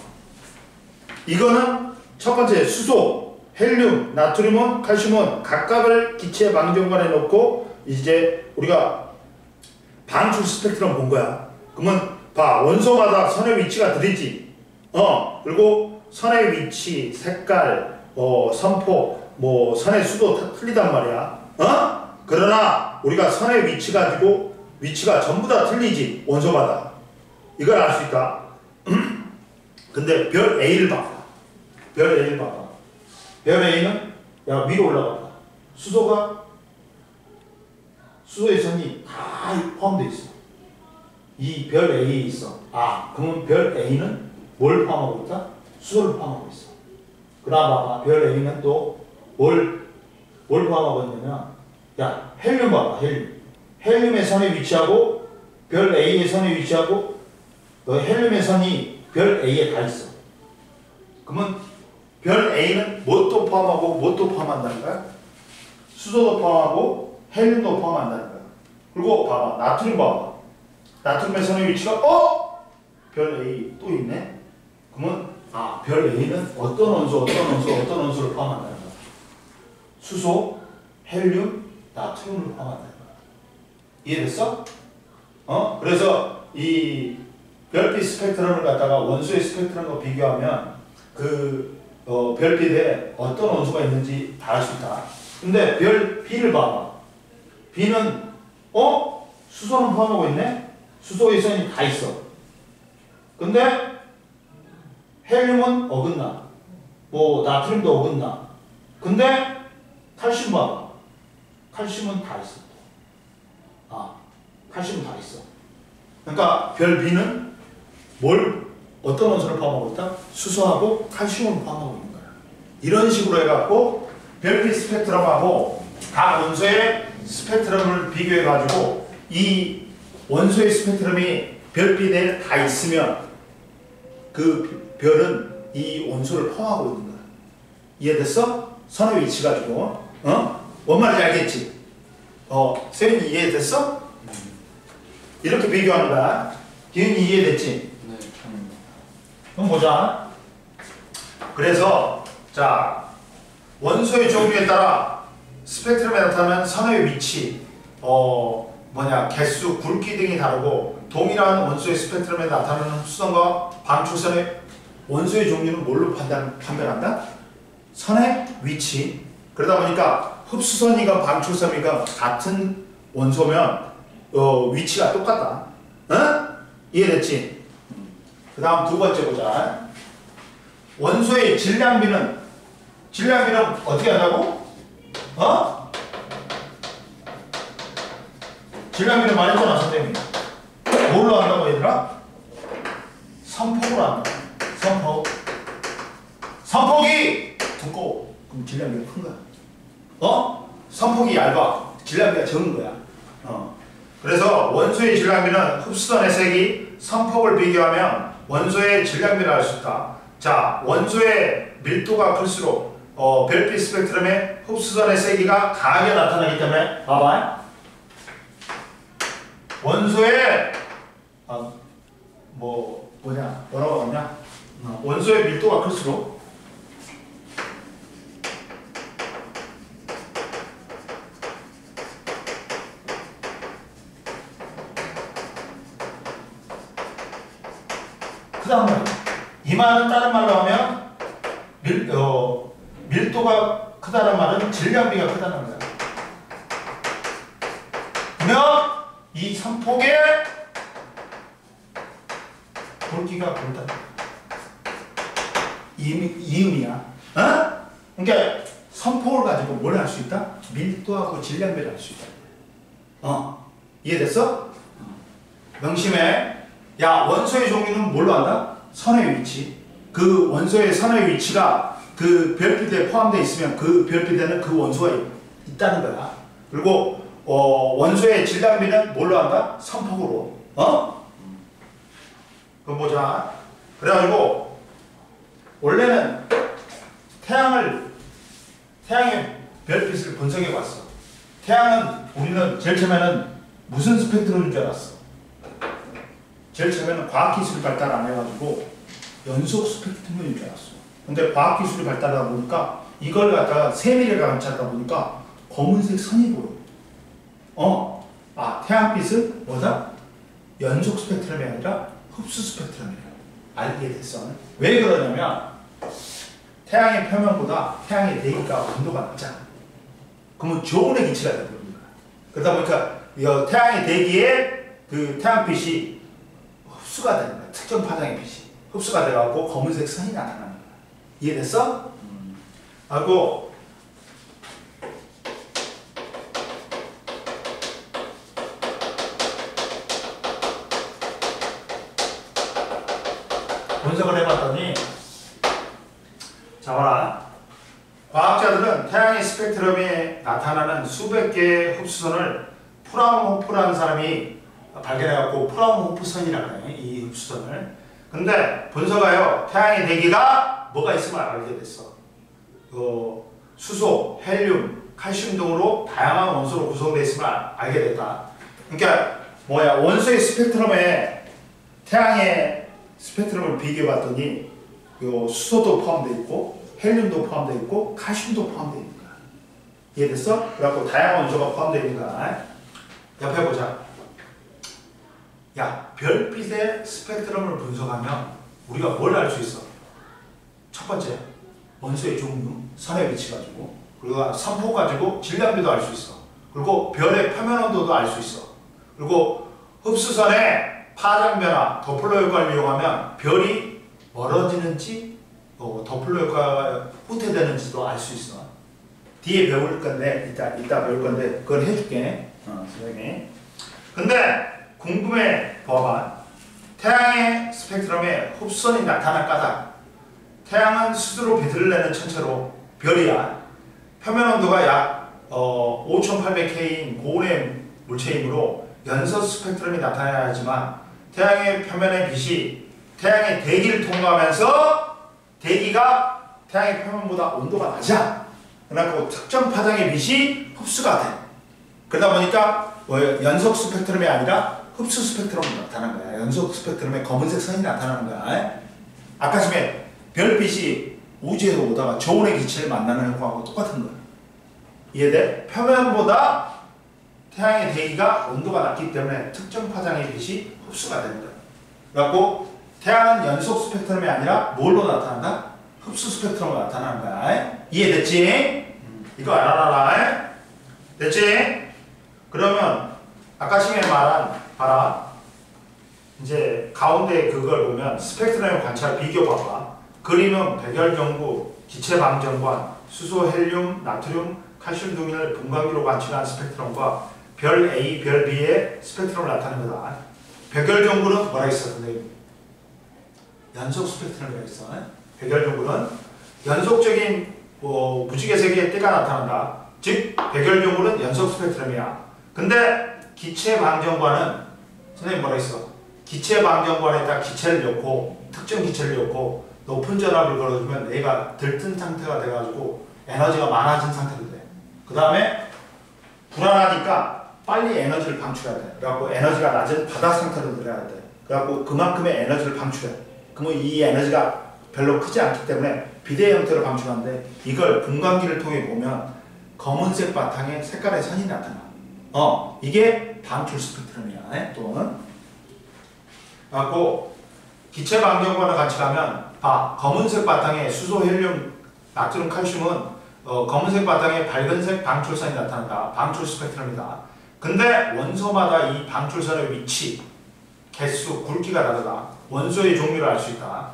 이거는 첫 번째 수소, 헬륨, 나트륨은, 칼슘은 각각을 기체 방정관에 넣고 이제 우리가 방출 스펙트럼 본 거야. 그러면 봐, 원소마다 선의 위치가 다르지. 그리고 선의 위치, 색깔, 선폭, 선의 수도 틀리단 말이야. 그러나 우리가 선의 위치 가지고 위치가 전부 다 틀리지. 원소마다. 이걸 알 수 있다. 근데 별 A를 봐봐. 별 A는 야, 위로 올라가봐. 수소의 선이 다 포함되어 있어. 이 별 A에 있어. 그러면 별 A는 뭘 포함하고 있다? 수소를 포함하고 있어. 그 다음 봐봐. 별 A는 또 뭘 포함하고 있냐면, 야, 헬륨 봐봐. 헬륨의 선에 위치하고 별 A의 선에 위치하고 헬륨의 선이 별 A에 다 있어. 그러면 별 A는 뭣도 포함하고 뭣도 포함한다는 거야? 수소도 포함하고 헬륨도 포함한다는 거야. 그리고 봐봐. 나트륨 봐봐. 나트륨의 선의 위치가 별 A 또 있네. 그러면 별 A는 어떤 원소를 포함한다는 거야. 수소, 헬륨, 나트륨을 포함한다는 거야. 이해됐어? 그래서 이 별빛 스펙트럼을 갖다가 원소의 스펙트럼과 비교하면 별빛에 어떤 원소가 있는지 다 알 수 있다. 근데 별 B를 봐봐. B는 수소는 포함하고 있네? 수소의 선이 다 있어. 근데 헬륨은 어긋나. 나트륨도 어긋나. 근데 칼슘 봐봐. 칼슘은 다 있어. 칼슘은 다 있어. 그러니까 별 B는 어떤 원소를 포함하고 있다? 수소하고 칼슘을 포함하고 있는 거야. 이런 식으로 해갖고 별빛 스펙트럼하고 각 원소의 스펙트럼을 비교해가지고 이 원소의 스펙트럼이 별빛에 다 있으면 그 별은 이 원소를 포함하고 있는 거야. 이해됐어? 선의 위치 가지고. 뭔 말인지 알겠지? 세윤이 이해됐어? 이렇게 비교하는 거야. 기훈이 이해됐지? 네. 그럼 보자. 그래서 자, 원소의 종류에 따라 스펙트럼에 나타나는 선의 위치, 개수, 굵기 등이 다르고 동일한 원소의 스펙트럼에 나타나는 흡수선과 방출선의 원소의 종류는 뭘로 판별한다? 선의 위치. 그러다 보니까 흡수선이가 방출선이가 같은 원소면 위치가 똑같다. 이해됐지? 그 다음 두 번째 보자. 원소의 질량비는 어떻게 한다고? 질량비는 말했잖아 선생님이. 뭘로 한다고 얘들아? 선폭으로 한다. 선폭이 두꺼워. 그럼 질량비가 큰 거야. 선폭이 얇아. 질량비가 적은 거야. 그래서 원소의 질량비는 흡수선의 색이 선폭을 비교하면 원소의 질량비를 알 수 있다. 자, 원소의 밀도가 클수록 별빛 스펙트럼의 흡수선의 세기가 강하게 나타나기 때문에 봐봐. 원소의 뭐라고 하냐? 원소의 밀도가 클수록 크단 말이야. 이 말은 다른 말로 하면 밀도가 크다는 말은 질량비가 크다는 거야. 그러면 이 선폭의 굵기가 굵다. 이 의미야. 그러니까 선폭을 가지고 뭘 할 수 있다? 밀도하고 질량비를 할 수 있다. 이해됐어? 명심해. 야, 원소의 종류는 뭘로 한다? 선의 위치. 그 원소의 선의 위치가 그 별빛에 포함되어 있으면 그 별빛에는 그 원소가 있다는 거야. 그리고 원소의 질량비는 뭘로 한다? 선폭으로. 그럼 보자. 그래가지고 원래는 태양의 별빛을 분석해 봤어. 태양은 우리는 제일 처음에는 무슨 스펙트럼인 줄 알았어. 제일 처음에는 과학기술이 발달 안 해가지고 연속 스펙트럼인 줄 알았어. 근데 과학기술이 발달하다 보니까 이걸 갖다가 세밀하게 관찰하다 보니까 검은색 선이 보여. 태양빛은 뭐다? 연속 스펙트럼이 아니라 흡수 스펙트럼이야. 알게 됐어. 왜 그러냐면 태양의 표면보다 태양의 대기가 온도가 낮잖아. 그러면 저온의 기체가 되는 거야. 그러다 보니까 태양의 대기에 그 태양빛이 흡수가 되는 거야. 특정 파장의 빛이 흡수가 돼갖고 검은색 선이 나타나는 거야. 이해됐어? 하고 분석을 해봤더니 자 봐라. 과학자들은 태양의 스펙트럼에 나타나는 수백 개의 흡수선을 프라운호프라는 사람이 발견해갖고 프라운호프선이라고 해. 이 흡수선을. 근데 분석하여 태양의 대기가 뭐가 있음을 알게 됐어. 수소, 헬륨, 칼슘 등으로 다양한 원소로 구성되어 있음을 알게 됐다. 그러니까 원소의 스펙트럼에 태양의 스펙트럼을 비교해봤더니 수소도 포함되어 있고 헬륨도 포함되어 있고 칼슘도 포함되어 있는 거야. 이해됐어? 그래갖고 다양한 원소가 포함되어 있는 거야. 옆에 보자. 야, 별빛의 스펙트럼을 분석하면 우리가 뭘 알 수 있어? 첫 번째, 원소의 종류, 선의 위치 가지고, 그리고 선폭 가지고 질량비도 알 수 있어. 그리고 별의 표면 온도도 알 수 있어. 그리고 흡수선의 파장 변화, 도플러 효과를 이용하면 별이 멀어지는지 도플러 효과가 후퇴되는지도 알 수 있어. 뒤에 배울 건데 이따 배울 건데 그걸 해줄게. 선생님이. 근데 궁금해 봐봐. 태양의 스펙트럼에 흡수선이 나타날 까닭. 태양은 스스로 빛을 내는 천체로 별이야. 표면 온도가 약 5800K인 고온의 물체이므로 연소 스펙트럼이 나타나야 하지만 태양의 표면의 빛이 태양의 대기를 통과하면서 대기가 태양의 표면보다 온도가 낮아. 그래갖고 특정 파장의 빛이 흡수가 돼. 그러다 보니까 연속 스펙트럼이 아니라 흡수 스펙트럼이 나타나는 거야. 연속 스펙트럼에 검은색 선이 나타나는 거야. 아까 전에 별빛이 우주에서 오다가 저온의 기체를 만나는 거하고 똑같은 거야. 이해돼? 표면보다 태양의 대기가 온도가 낮기 때문에 특정 파장의 빛이 흡수가 되는 거야. 그래갖고 태양은 연속 스펙트럼이 아니라 뭘로 나타난다? 흡수 스펙트럼으로 나타나는 거야. 이해됐지? 이거 알아라. 됐지? 그러면 아까 시간에 말한 봐라. 이제 가운데 그걸 보면 스펙트럼의 관찰 비교 봐봐. 그림은 백열경구, 기체방정관, 수소, 헬륨, 나트륨, 칼슘 등을 분광기로 관측한 스펙트럼과 별 A, 별 B의 스펙트럼을 나타내는 거다. 백열경구는 뭐라 했어, 선생님? 연속 스펙트럼이라고 했어. 백열경구는 연속적인 무지개 세계의 띠가 나타난다. 즉, 백열경구는 연속 스펙트럼이야. 근데 기체방정관은 선생님 뭐라 했어? 기체방정관에다 기체를 넣고 특정 기체를 넣고 높은 전압을 걸어주면 얘가 들뜬 상태가 돼가지고 에너지가 많아진 상태로 돼. 그 다음에 불안하니까 빨리 에너지를 방출해야 돼. 그래갖고 에너지가 낮은 바닥 상태로 들어야 돼. 그래갖고 그만큼의 에너지를 방출해. 그러면 이 에너지가 별로 크지 않기 때문에 비대 형태로 방출하는데 이걸 분광기를 통해 보면 검은색 바탕에 색깔의 선이 나타나. 이게 방출 스펙트럼이야. 또는 그래갖고 기체방정관을 같이 가면 검은색 바탕에 수소, 헬륨, 나트륨, 칼슘은 검은색 바탕에 밝은색 방출선이 나타난다. 방출 스펙트럼이다. 근데 원소마다 이 방출선의 위치, 개수, 굵기가 다르다. 원소의 종류를 알 수 있다.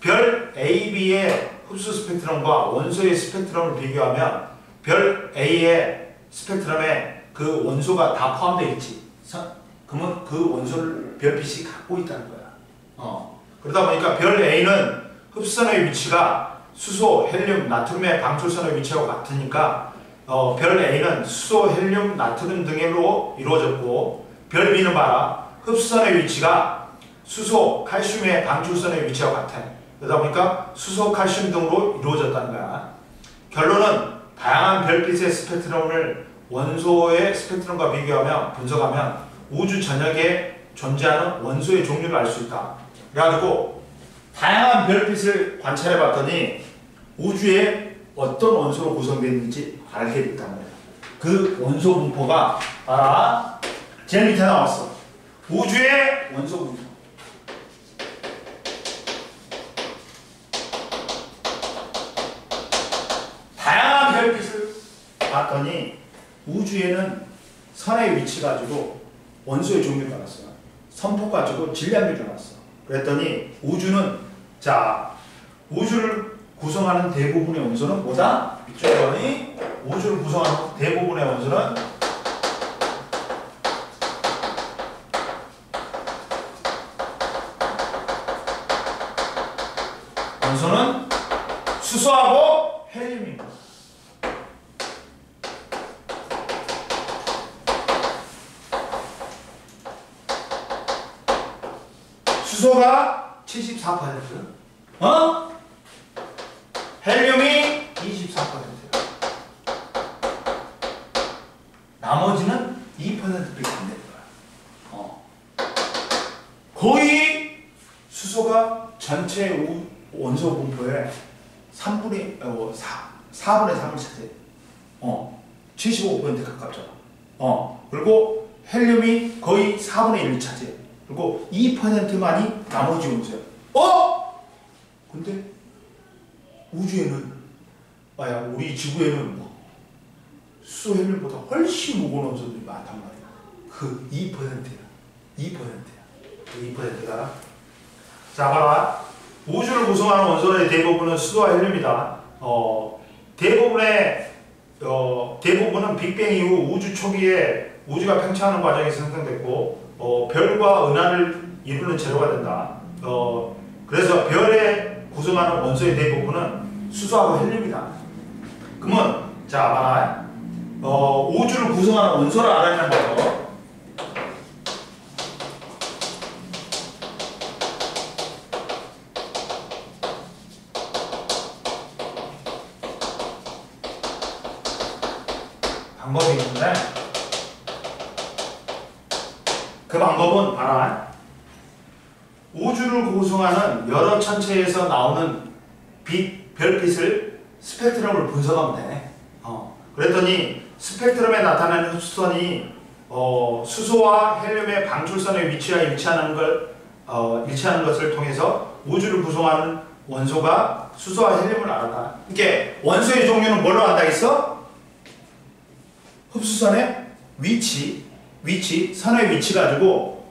별 A, B의 흡수 스펙트럼과 원소의 스펙트럼을 비교하면 별 A의 스펙트럼에 그 원소가 다 포함되어 있지. 그러면 그 원소를 별빛이 갖고 있다는 거야. 그러다 보니까 별 A는 흡수선의 위치가 수소, 헬륨, 나트륨의 방출선의 위치하고 같으니까 별 A는 수소, 헬륨, 나트륨 등으로 이루어졌고 별 B는 봐라. 흡수선의 위치가 수소, 칼슘의 방출선의 위치와 같아. 그러다 보니까 수소, 칼슘 등으로 이루어졌다는 거야. 결론은 다양한 별빛의 스펙트럼을 원소의 스펙트럼과 비교하며 분석하면 우주 전역에 존재하는 원소의 종류를 알 수 있다. 그래가지고 다양한 별빛을 관찰해 봤더니 우주에 어떤 원소로 구성되어 있는지 알게 됐단 말이야. 그 원소 분포가 알아? 제일 밑에 나왔어. 우주의 원소 분포. 다양한 별빛을 봤더니 우주에는 선의 위치 가지고 원소의 종류를 나왔어. 선폭 가지고 질량비를 나왔어. 그랬더니 우주는 우주를 구성하는 대부분의 원소는 뭐다? 이쪽에 보니 우주를 구성하는 대부분의 원소는 수소하고 헬륨입니다. 수소가 74%, 헬륨이 24%야. 나머지는 2%밖에 안 되는 거야. 거의 수소가 전체 원소 분포의 4분의 3을 차지해. 75% 가깝잖아. 그리고 헬륨이 거의 4분의 1을 차지해. 그리고 2%만이 나머지 원소야. 근데 우주에는 우리 지구에는 수소 헬륨보다 훨씬 무거운 원소들이 많단 말이야. 그 2%야. 2%가. 자, 봐라. 우주를 구성하는 원소의 대부분은 수소와 헬륨이다. 대부분은 빅뱅 이후 우주 초기에 우주가 팽창하는 과정에서 생성됐고 별과 은하를 이루는 재료가 된다. 그래서 별에 구성하는 원소의 대부분은 수소하고 헬륨이다. 그러면 봐라. 우주를 구성하는 원소를 알아내는 거죠. 그 방법은 봐라. 우주를 구성하는 여러 천체에서 나오는 별빛을 스펙트럼을 분석하면 돼. 그랬더니 스펙트럼에 나타나는 흡수선이 수소와 헬륨의 방출선의 위치와 일치하는 것을 통해서 우주를 구성하는 원소가 수소와 헬륨을 알았다. 이게 원소의 종류는 뭘로 안다 했어? 흡수선의 위치, 선의 위치 가지고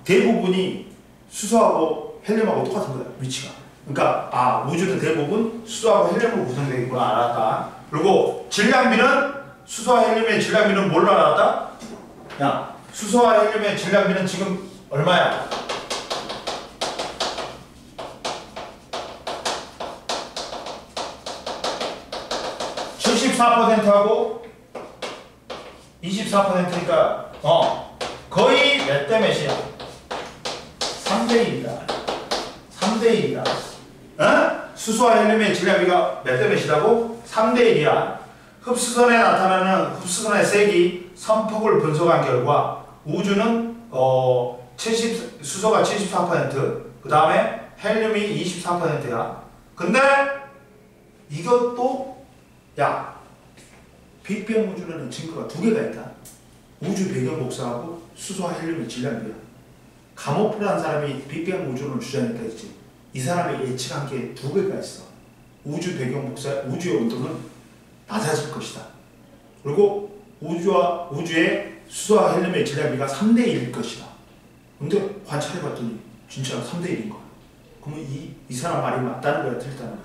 대부분이 수소하고 헬륨하고 똑같은 거야, 위치가. 그러니까 우주도 대부분 수소하고 헬륨으로 구성되어 있구나 알았다. 그리고 질량비는 수소와 헬륨의 질량비는 뭘로 알았다? 야, 수소와 헬륨의 질량비는 지금 얼마야? (74%) 하고 24%니까 거의 몇 대 몇이야? 3대 1이다. 3대 1이다. 수소와 헬륨의 질량비가 몇 대 몇이라고? 3대 1이야. 흡수선에 나타나는 흡수선의 세기, 선폭을 분석한 결과 우주는 수소가 74%, 그 다음에 헬륨이 24%야. 근데 이것도 빅뱅 우주라는 증거가 두 개가 있다. 우주 배경 복사하고 수소와 헬륨의 질량비야. 가모프라는 사람이 빅뱅 우주론을 주장했다 했지. 이 사람이 예측한 게 두 개가 있어. 우주 배경 복사, 우주의 온도는 낮아질 것이다. 그리고 우주의 수소와 헬륨의 질량비가 3대 1일 것이다. 근데 관찰해봤더니 진짜 3대 1인 거야. 그러면 이 사람 말이 맞다는 거야, 틀리다는 거야?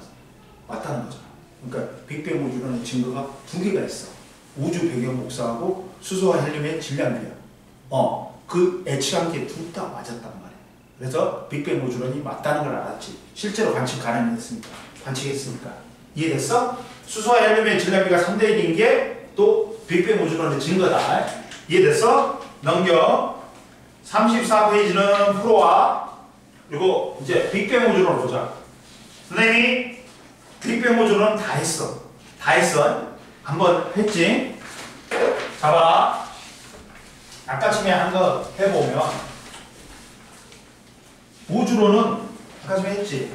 맞다는 거잖아. 그러니까 빅뱅 우주론의 증거가 두 개가 있어. 우주 배경 복사하고 수소와 헬륨의 질량비야. 그 예측한 게 둘 다 맞았단 말이야. 그래서 빅뱅 우주론이 맞다는 걸 알았지. 실제로 관측 가능했으니까. 관측했으니까. 이해됐어? 수소와 헬륨의 질량비가 3대 1인 게 또 빅뱅 우주론의 증거다. 이해됐어? 넘겨. 34페이지는 풀어와. 그리고 이제 빅뱅 우주론을 보자. 선생님이 빅뱅 우주론 다 했어. 한번 했지? 잡아. 아까쯤에 한 거 해보면 우주론은 아까쯤에 했지?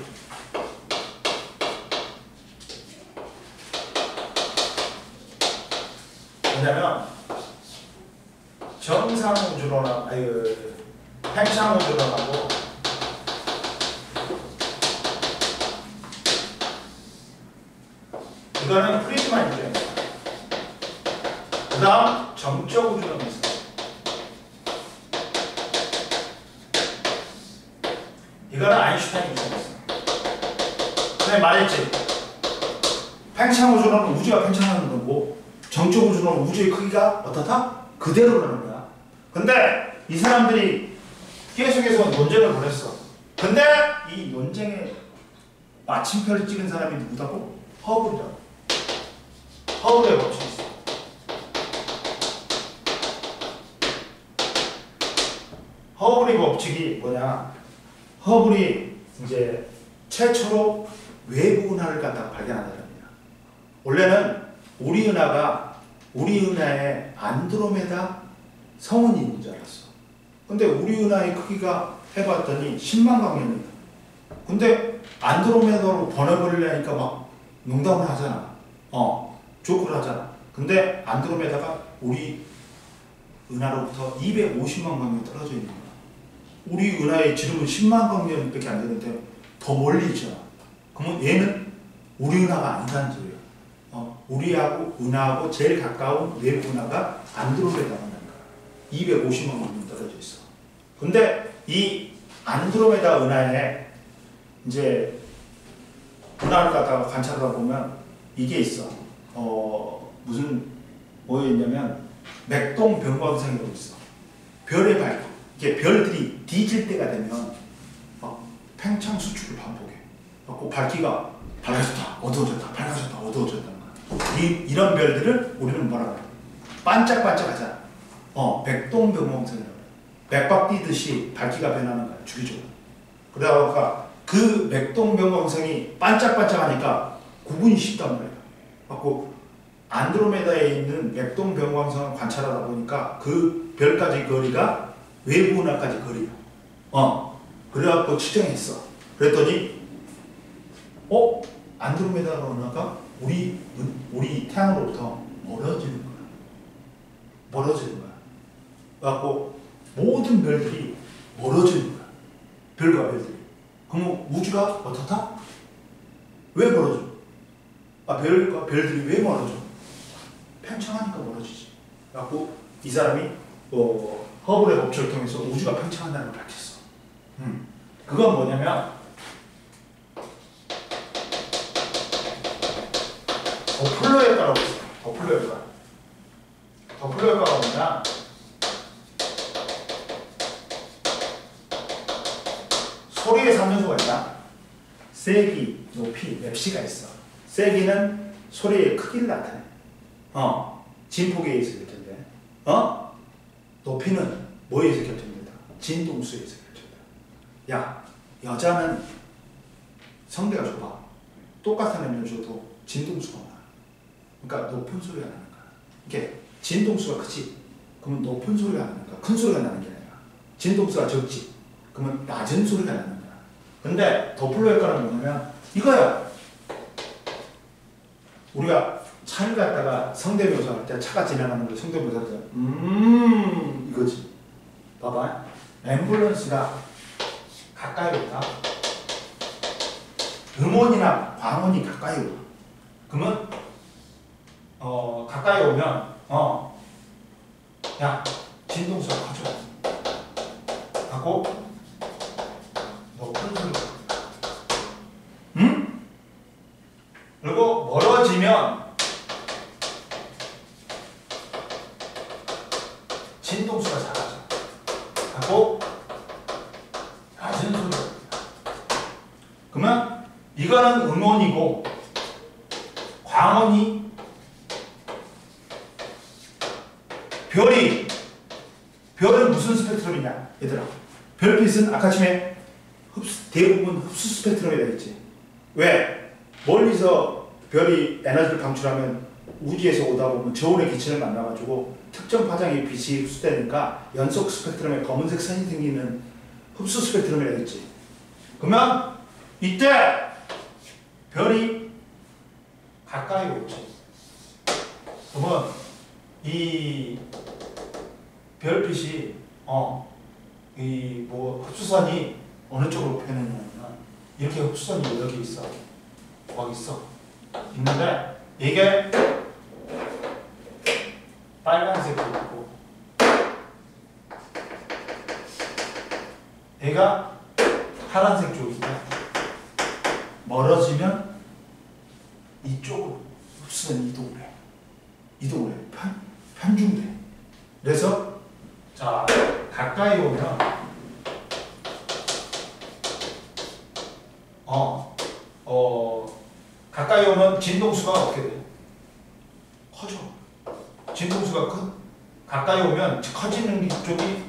뭐냐면 정상 우주론하고 팽창 우주론하고 이거는 프리즈마 입장이야. 그 다음 정적 우주론이 있어. 이거는 아인슈타인 입장이었어. 전에 말했지. 팽창 우주론은 우주가 팽창하는 거고 정적 우주론은 우주의 크기가 어떻다? 그대로라는 거야. 근데 이 사람들이 계속해서 논쟁을 벌였어. 근데 이 논쟁에 마침표를 찍은 사람이 누구다고? 허블이라고. 허블의 법칙이 있어. 허블의 법칙이 뭐냐? 허블이 이제 최초로 외부 은하를 갖다가 발견한 사람이야. 원래는 우리 은하에 안드로메다 성운이 있는 줄 알았어. 근데 우리 은하의 크기가 해봤더니 10만 광년이야. 근데 안드로메다로 번역을 하니까 막 농담을 하잖아. 조크를 하잖아. 근데 안드로메다가 우리 은하로부터 250만 광년 떨어져 있는 거야. 우리 은하의 지름은 10만 광년밖에 안 되는데 더 멀리 있잖아. 그러면 얘는 우리 은하가 아니다는 소리야. 우리하고 은하하고 제일 가까운 외부 은하가 안드로메다라는 거야. 250만 광년 떨어져 있어. 근데 이 안드로메다 은하에 이제 은하를 갖다가 관찰하다 보면 이게 있어. 뭐에 있냐면 맥동 변광성이라고 있어. 별의 밝기. 이게 별들이 뒤질 때가 되면 팽창 수축을 반복해. 그 밝기가 밝아졌다, 어두워졌다, 밝아졌다, 어두워졌다는 거야. 이런 별들을 우리는 뭐라고 해? 반짝반짝하잖아. 맥동 변광성이라고 해. 맥박 뛰듯이 밝기가 변하는 거야, 주기적으로. 그러다가 그 맥동 변광성이 반짝반짝하니까 구분이 쉽단 말이야. 그래서 안드로메다에 있는 맥동 변광성을 관찰하다 보니까 그 별까지 거리가 외부 은하까지 거리요. 그래갖고 측정했어. 그랬더니 안드로메다 은하가 우리 태양으로부터 멀어지는 거야. 멀어지는 거야. 그래갖고 모든 별들이 멀어지는 거야. 별과 별들이. 그럼 우주가 어떻다? 왜 멀어져? 별과 별들이 왜 멀어져? 팽창하니까 멀어지지. 그래갖고 이 사람이 허블의 법칙을 통해서 우주가 팽창한다는 걸 밝혔어. 그건 뭐냐면 더플러 효과라고 있어. 더플러 효과. 더플러 효과가 뭐냐? 소리의 3요소가 있다. 세기, 높이, 맵시가 있어. 세기는 소리의 크기를 나타내. 진폭에 의해서 결정돼. 높이는 뭐에 의해서 결정된다? 진동수에 의해서 결정된다. 야, 여자는 성대가 좁아. 똑같은 음을 줘도 진동수가 많아. 그러니까 높은 소리가 나는 거야. 이게 진동수가 크지? 그러면 높은 소리가 나는 거야. 큰 소리가 나는 게 아니라. 진동수가 적지? 그러면 낮은 소리가 나는 거야. 근데 더플러 효과는 뭐냐면 이거야. 우리가 차를 갖다가 성대묘사 할 때 차가 지나가는 걸 성대묘사 할 때 이거지. 봐봐. 앰뷸런스가 가까이 온다. 음원이나 광원이 가까이 와. 그러면 가까이 오면 야, 진동수가 커져. 하고 높은 소리가 그리고 멀어지면 진동수가 작아져. 하고 낮은 소리가 그러면 이거는 음원이고 광원이 별은 무슨 스펙트럼이냐 얘들아. 별빛은 아까 전에 대부분 흡수 스펙트럼이 되겠지. 왜? 멀리서 별이 에너지를 방출하면 우주에서 오다 보면 저온의 기체를 만나가지고 특정 파장의 빛이 흡수되니까 연속 스펙트럼에 검은색 선이 생기는 흡수 스펙트럼이 되겠지. 그러면 이때 별이 가까이 오죠. 그러면 이 별빛이 흡수선이 어느 쪽으로 펴느냐면 이렇게 흡수선이 여기 있어. 거기 있어. 있는데 이게 빨간색도 있고 얘가 파란색 쪽인데 멀어지면 이쪽으로 흡수선이 이동을 해. 편중돼. 그래서 자 가까이 오면 가까이 오면 진동수가 어떻게 돼? 커져. 진동수가 가까이 오면 커지는 쪽이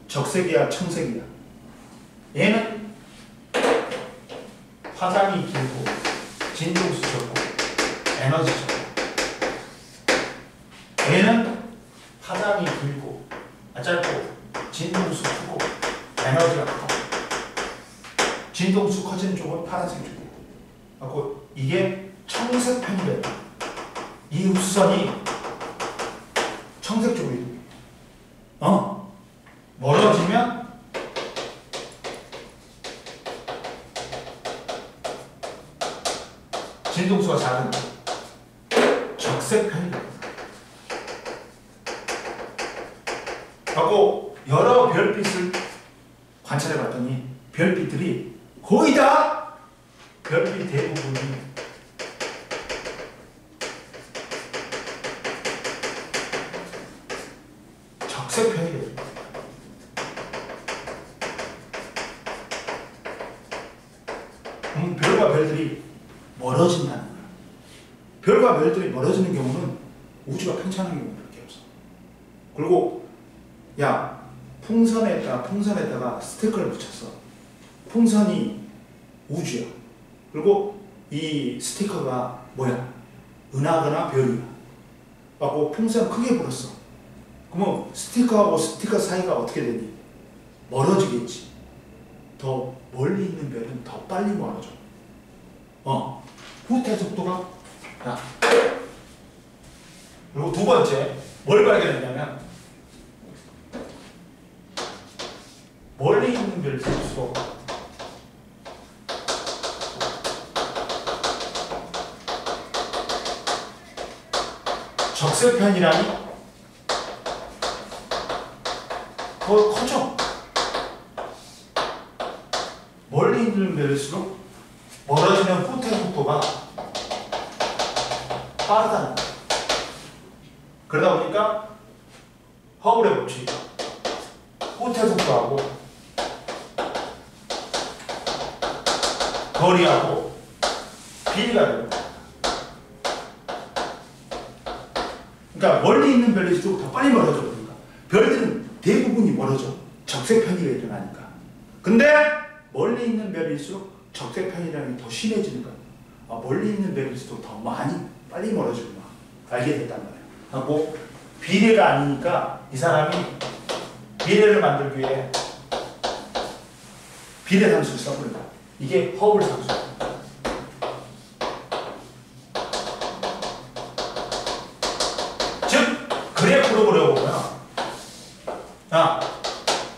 적색이야, 청색이야. 얘는 파장이 길고 진동수 적고 에너지 적고. 얘는 파장이 길고 짧고 진동수 크고 에너지가 크고. 진동수 커지는 쪽은 파란색 쪽이에요. 그리고 이게 청색 편이래요. 이 흡수선이 청색 쪽으로 이동해요. 멀어지면 진동수가 작은 적색 편이래요. 하고 여러 별빛을 관찰해 봤더니 별빛들이 거의 다 별빛 대부분이 적색 편이래요. 별과 별들이 멀어진다는 거야. 별과 별들이 멀어지는 경우는 우주가 팽창하는 경우밖에 없어. 그리고 야, 풍선에다가 스티커를 붙였어. 풍선이 우주야. 그리고 이 스티커가 뭐야? 은하거나 별이야. 하고 풍선 크게 불었어. 그러면 스티커하고 스티커 사이가 어떻게 되니? 멀어지겠지. 더 멀리 있는 별은 더 빨리 멀어져. 후퇴 속도가. 자, 그리고 두 번째 뭘 발견했냐면 멀리 있는 별일수록 적세편이라니 더 커져. 멀리 있는 별일수록 멀어지는 후퇴 속도가 빠르다는 거야. 그러다 보니까 허블의 법칙, 후퇴 속도하고 거리하고 비례가 되는 거야. 그러니까 멀리 있는 별일수록 더 빨리 멀어져. 그러니까 별들은 대부분이 멀어져. 적세편이가 일어나니까. 근데 멀리 있는 별일수록 적세편이라는 게 더 심해지는 거야. 멀리 있는 별일수록 더 많이 빨리 멀어지구나. 알게 됐단 말이야. 하고 비례가 아니니까 이 사람이 비례를 만들기 위해 비례 상수를 써버린다. 이게 허블 상수야. 즉 그래프로 그려보면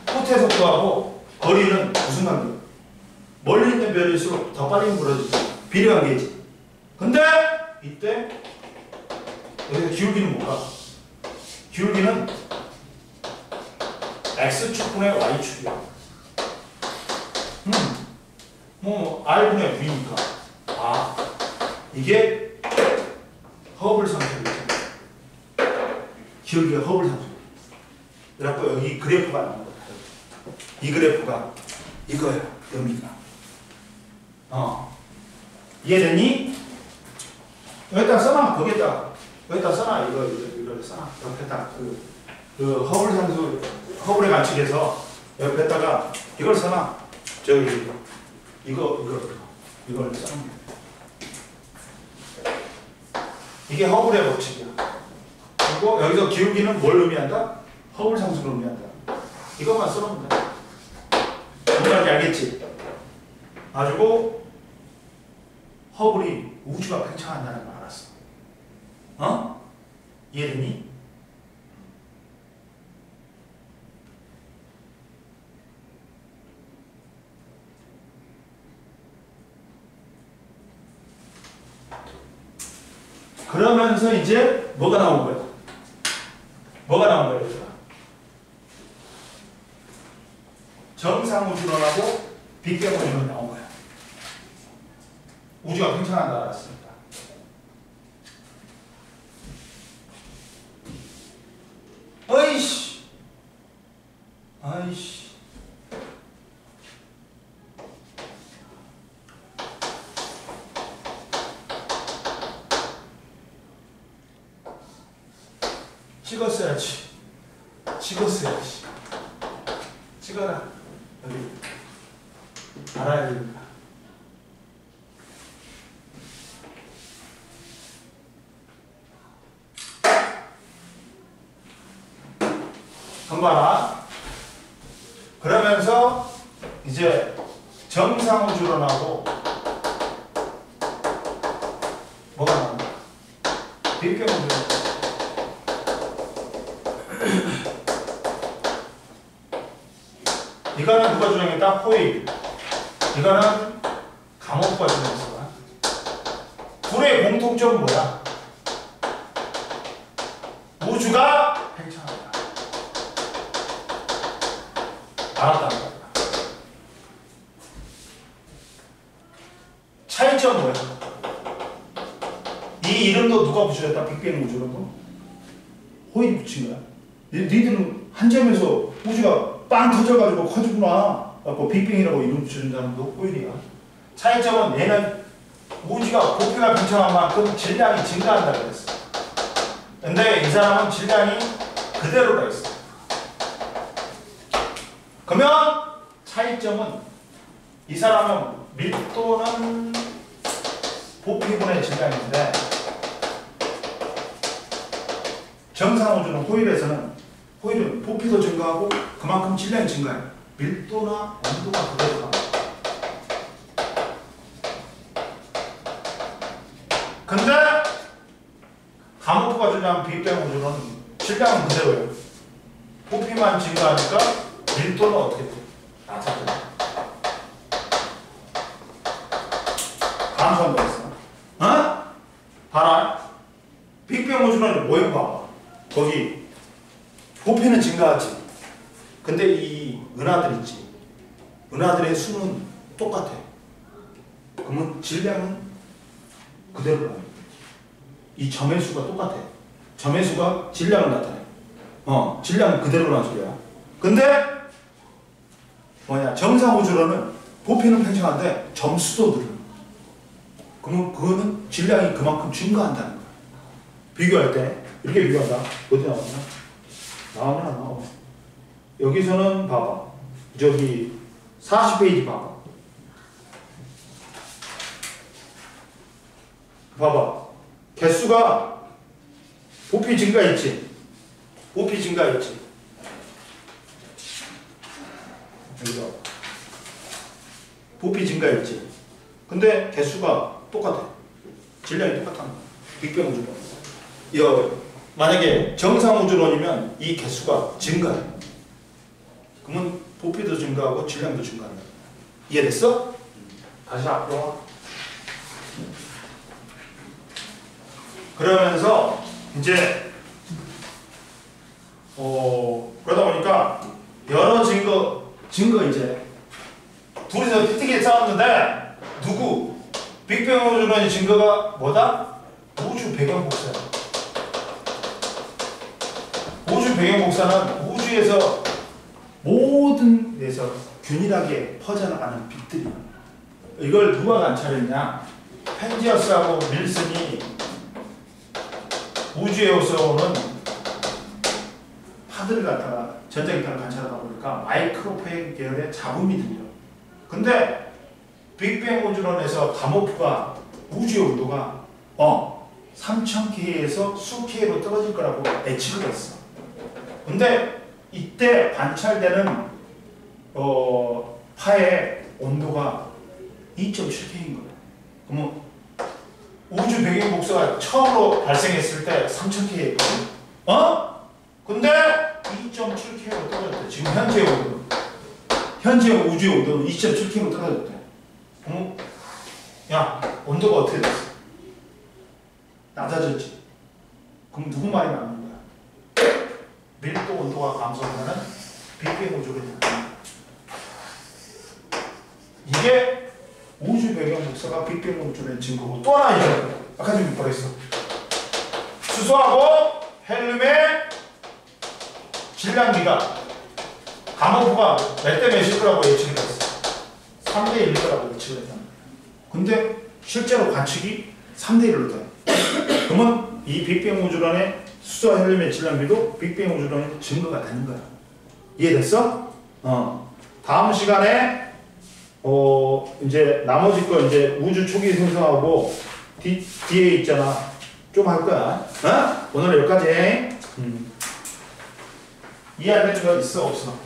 후퇴 속도하고 거리는 무슨 관계? 멀리 있는 별일수록 더 빨리 멀어지지. 비례 관계지. 근데 이때 여기서 기울기는 뭐가? 기울기는 x축분의 y축이야. r분의 v니까. 이게 허블 상수이지. 기울기가 허블 상수. 그래갖고 여기 그래프가 나온 거야. 이 그래프가 이거야. 의미가. 이해되니? 여기다 써놔. 여기다 써놔. 이걸 써놔. 옆에다 그 허블 상수, 허블의 관측에서 옆에다가 이걸 써놔. 이걸 써놓으면 돼. 이게 허블의 법칙이야. 그리고 여기서 기울기는 뭘 의미한다? 허블 상수를 의미한다. 이것만 써놓으면 돼. 뭔지 알겠지? 가지고 허블이 우주가 팽창한다는 걸 알았어. 이해되니? 그러면서 이제 뭐가 나온 거야? 뭐가 나온 거야? 얘들아? 정상우주론하고 빅뱅우주론이 나온 거야. 우주가 팽창한다 알았으니까. 아이씨. 찍었어야지. 찍어라. 여기 알아야 됩니다. 한 봐라. 그러면서 이제 정상우주론하고 뭐가 나온다? 빅뱅우주론. 이거는 누가 주장했다? 호일. 이거는 강호프가 주장했어. 둘의 공통점은 뭐야? 우주가 팽창한다. 알았다는 거야. 차이점은 뭐야? 이 이름도 누가 붙였다? 빅뱅 우주론도? 호일이 붙인 거야. 니들은 한 점에서 우주가 빵 터져가지고 커지구나. 빅뱅이라고 이름 붙여준 사람도 호일이야. 차이점은 얘는 우주가 부피가 팽창한 만큼 질량이 증가한다 그랬어. 근데 이 사람은 질량이 그대로라 했어. 그러면 차이점은 이 사람은 밀도는 부피분의 질량인데 정상우주는 호일에서는 보이는 부피도 증가하고 그만큼 질량이 증가해요. 밀도나 온도가 그대로 갑니다. 근데 감호프가 주장한 빅뱅 우주는 질량은 그대로예요. 부피만 증가하니까 밀도는 어떻게 돼? 낮아져요. 감소한다 했어. 어? 봐라. 빅뱅 우주는 모형 봐봐. 거기 부피는 증가하지. 근데 이 은하들 있지. 은하들의 수는 똑같아. 그러면 질량은 그대로라는 거야. 이 점의 수가 똑같아. 점의 수가 질량을 나타내. 질량은 그대로라는 소리야. 근데 뭐냐? 정상 우주로는 부피는 팽창한데 점수도 늘어. 그러면 그거는 질량이 그만큼 증가한다는 거야. 비교할 때 이렇게 비교한다. 어디 나오냐? 나오냐 안 나와? 여기서는 봐봐. 저기 40페이지 봐봐. 봐봐. 개수가 부피 증가했지. 부피 증가했지. 여기서 부피 증가했지. 근데 개수가 똑같아. 질량이 똑같아. 빅뱅 우주론. 만약에 정상 우주론이면 이 개수가 증가해. 그러면 부피도 증가하고 질량도 증가한다. 이해됐어? 다시 앞으로 와. 그러면서 이제 그러다 보니까 여러 증거 이제 둘이서 피튀기에 싸웠는데 누구? 빅뱅 우주론의 증거가 뭐다? 우주 배경 복사야. 우주 배경 복사는 우주에서 모든 데서 균일하게 퍼져나가는 빛들이야. 이걸 누가 관찰했냐? 펜지어스하고 밀슨이 우주에서 오는 파들을 갖다가 전자기파를 관찰하다 보니까 마이크로웨이브 계열의 잡음이 들려. 근데 빅뱅 우주론에서 가모프가 우주의 온도가 3000K에서 수K로 떨어질 거라고 예측을 했어. 근데 이때 관찰되는 파의 온도가 2.7K인 거야. 그러면 우주 배경 복사가 처음으로 발생했을 때 3000K였거든. 근데 2.7K로 떨어졌대. 지금 현재 온도는. 현재 우주의 온도는 2.7K로 떨어졌대. 그럼 야, 온도가 어떻게 됐어? 낮아졌지. 그럼 누구 말이 맞는 거야? 밀도 온도가 감소하면 빅뱅 우주론이야. 이게 우주 배경 복사가 빅뱅 우주론의 증거고, 또 하나 있죠. 아까 좀 뭐랬어? 수소하고 헬륨의 질량비가 가모프가 몇 대 몇일 거라고 예측을 했어. 3대 1일 거라고 예측을 했단 말이야. 근데 실제로 관측이 3대 1로 돼. 그러면 이 빅뱅 우주론의 수소와 헬륨의 질량비도 빅뱅 우주론의 증거가 되는 거야. 이해됐어? 다음 시간에 이제 나머지 거 이제 우주 초기 생성하고 뒤에 있잖아. 좀 할 거야. 오늘 여기까지 해. 이해 안 되는 거 있어 없어?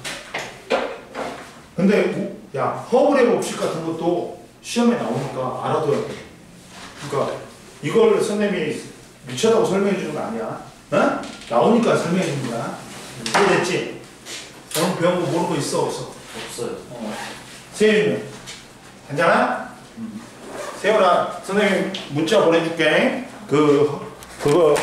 근데 야, 허블의 법칙 같은 것도 시험에 나오니까 알아둬야 돼. 그러니까 이걸 선생님이 미쳤다고 설명해 주는 거 아니야. 나오니까 설명해 주는 거야. 이해됐지? 오늘 배운 거 모르는 거 있어 없어? 없어요. 세윤이는 괜찮아? 세윤아, 선생님 문자 보내줄게. 그거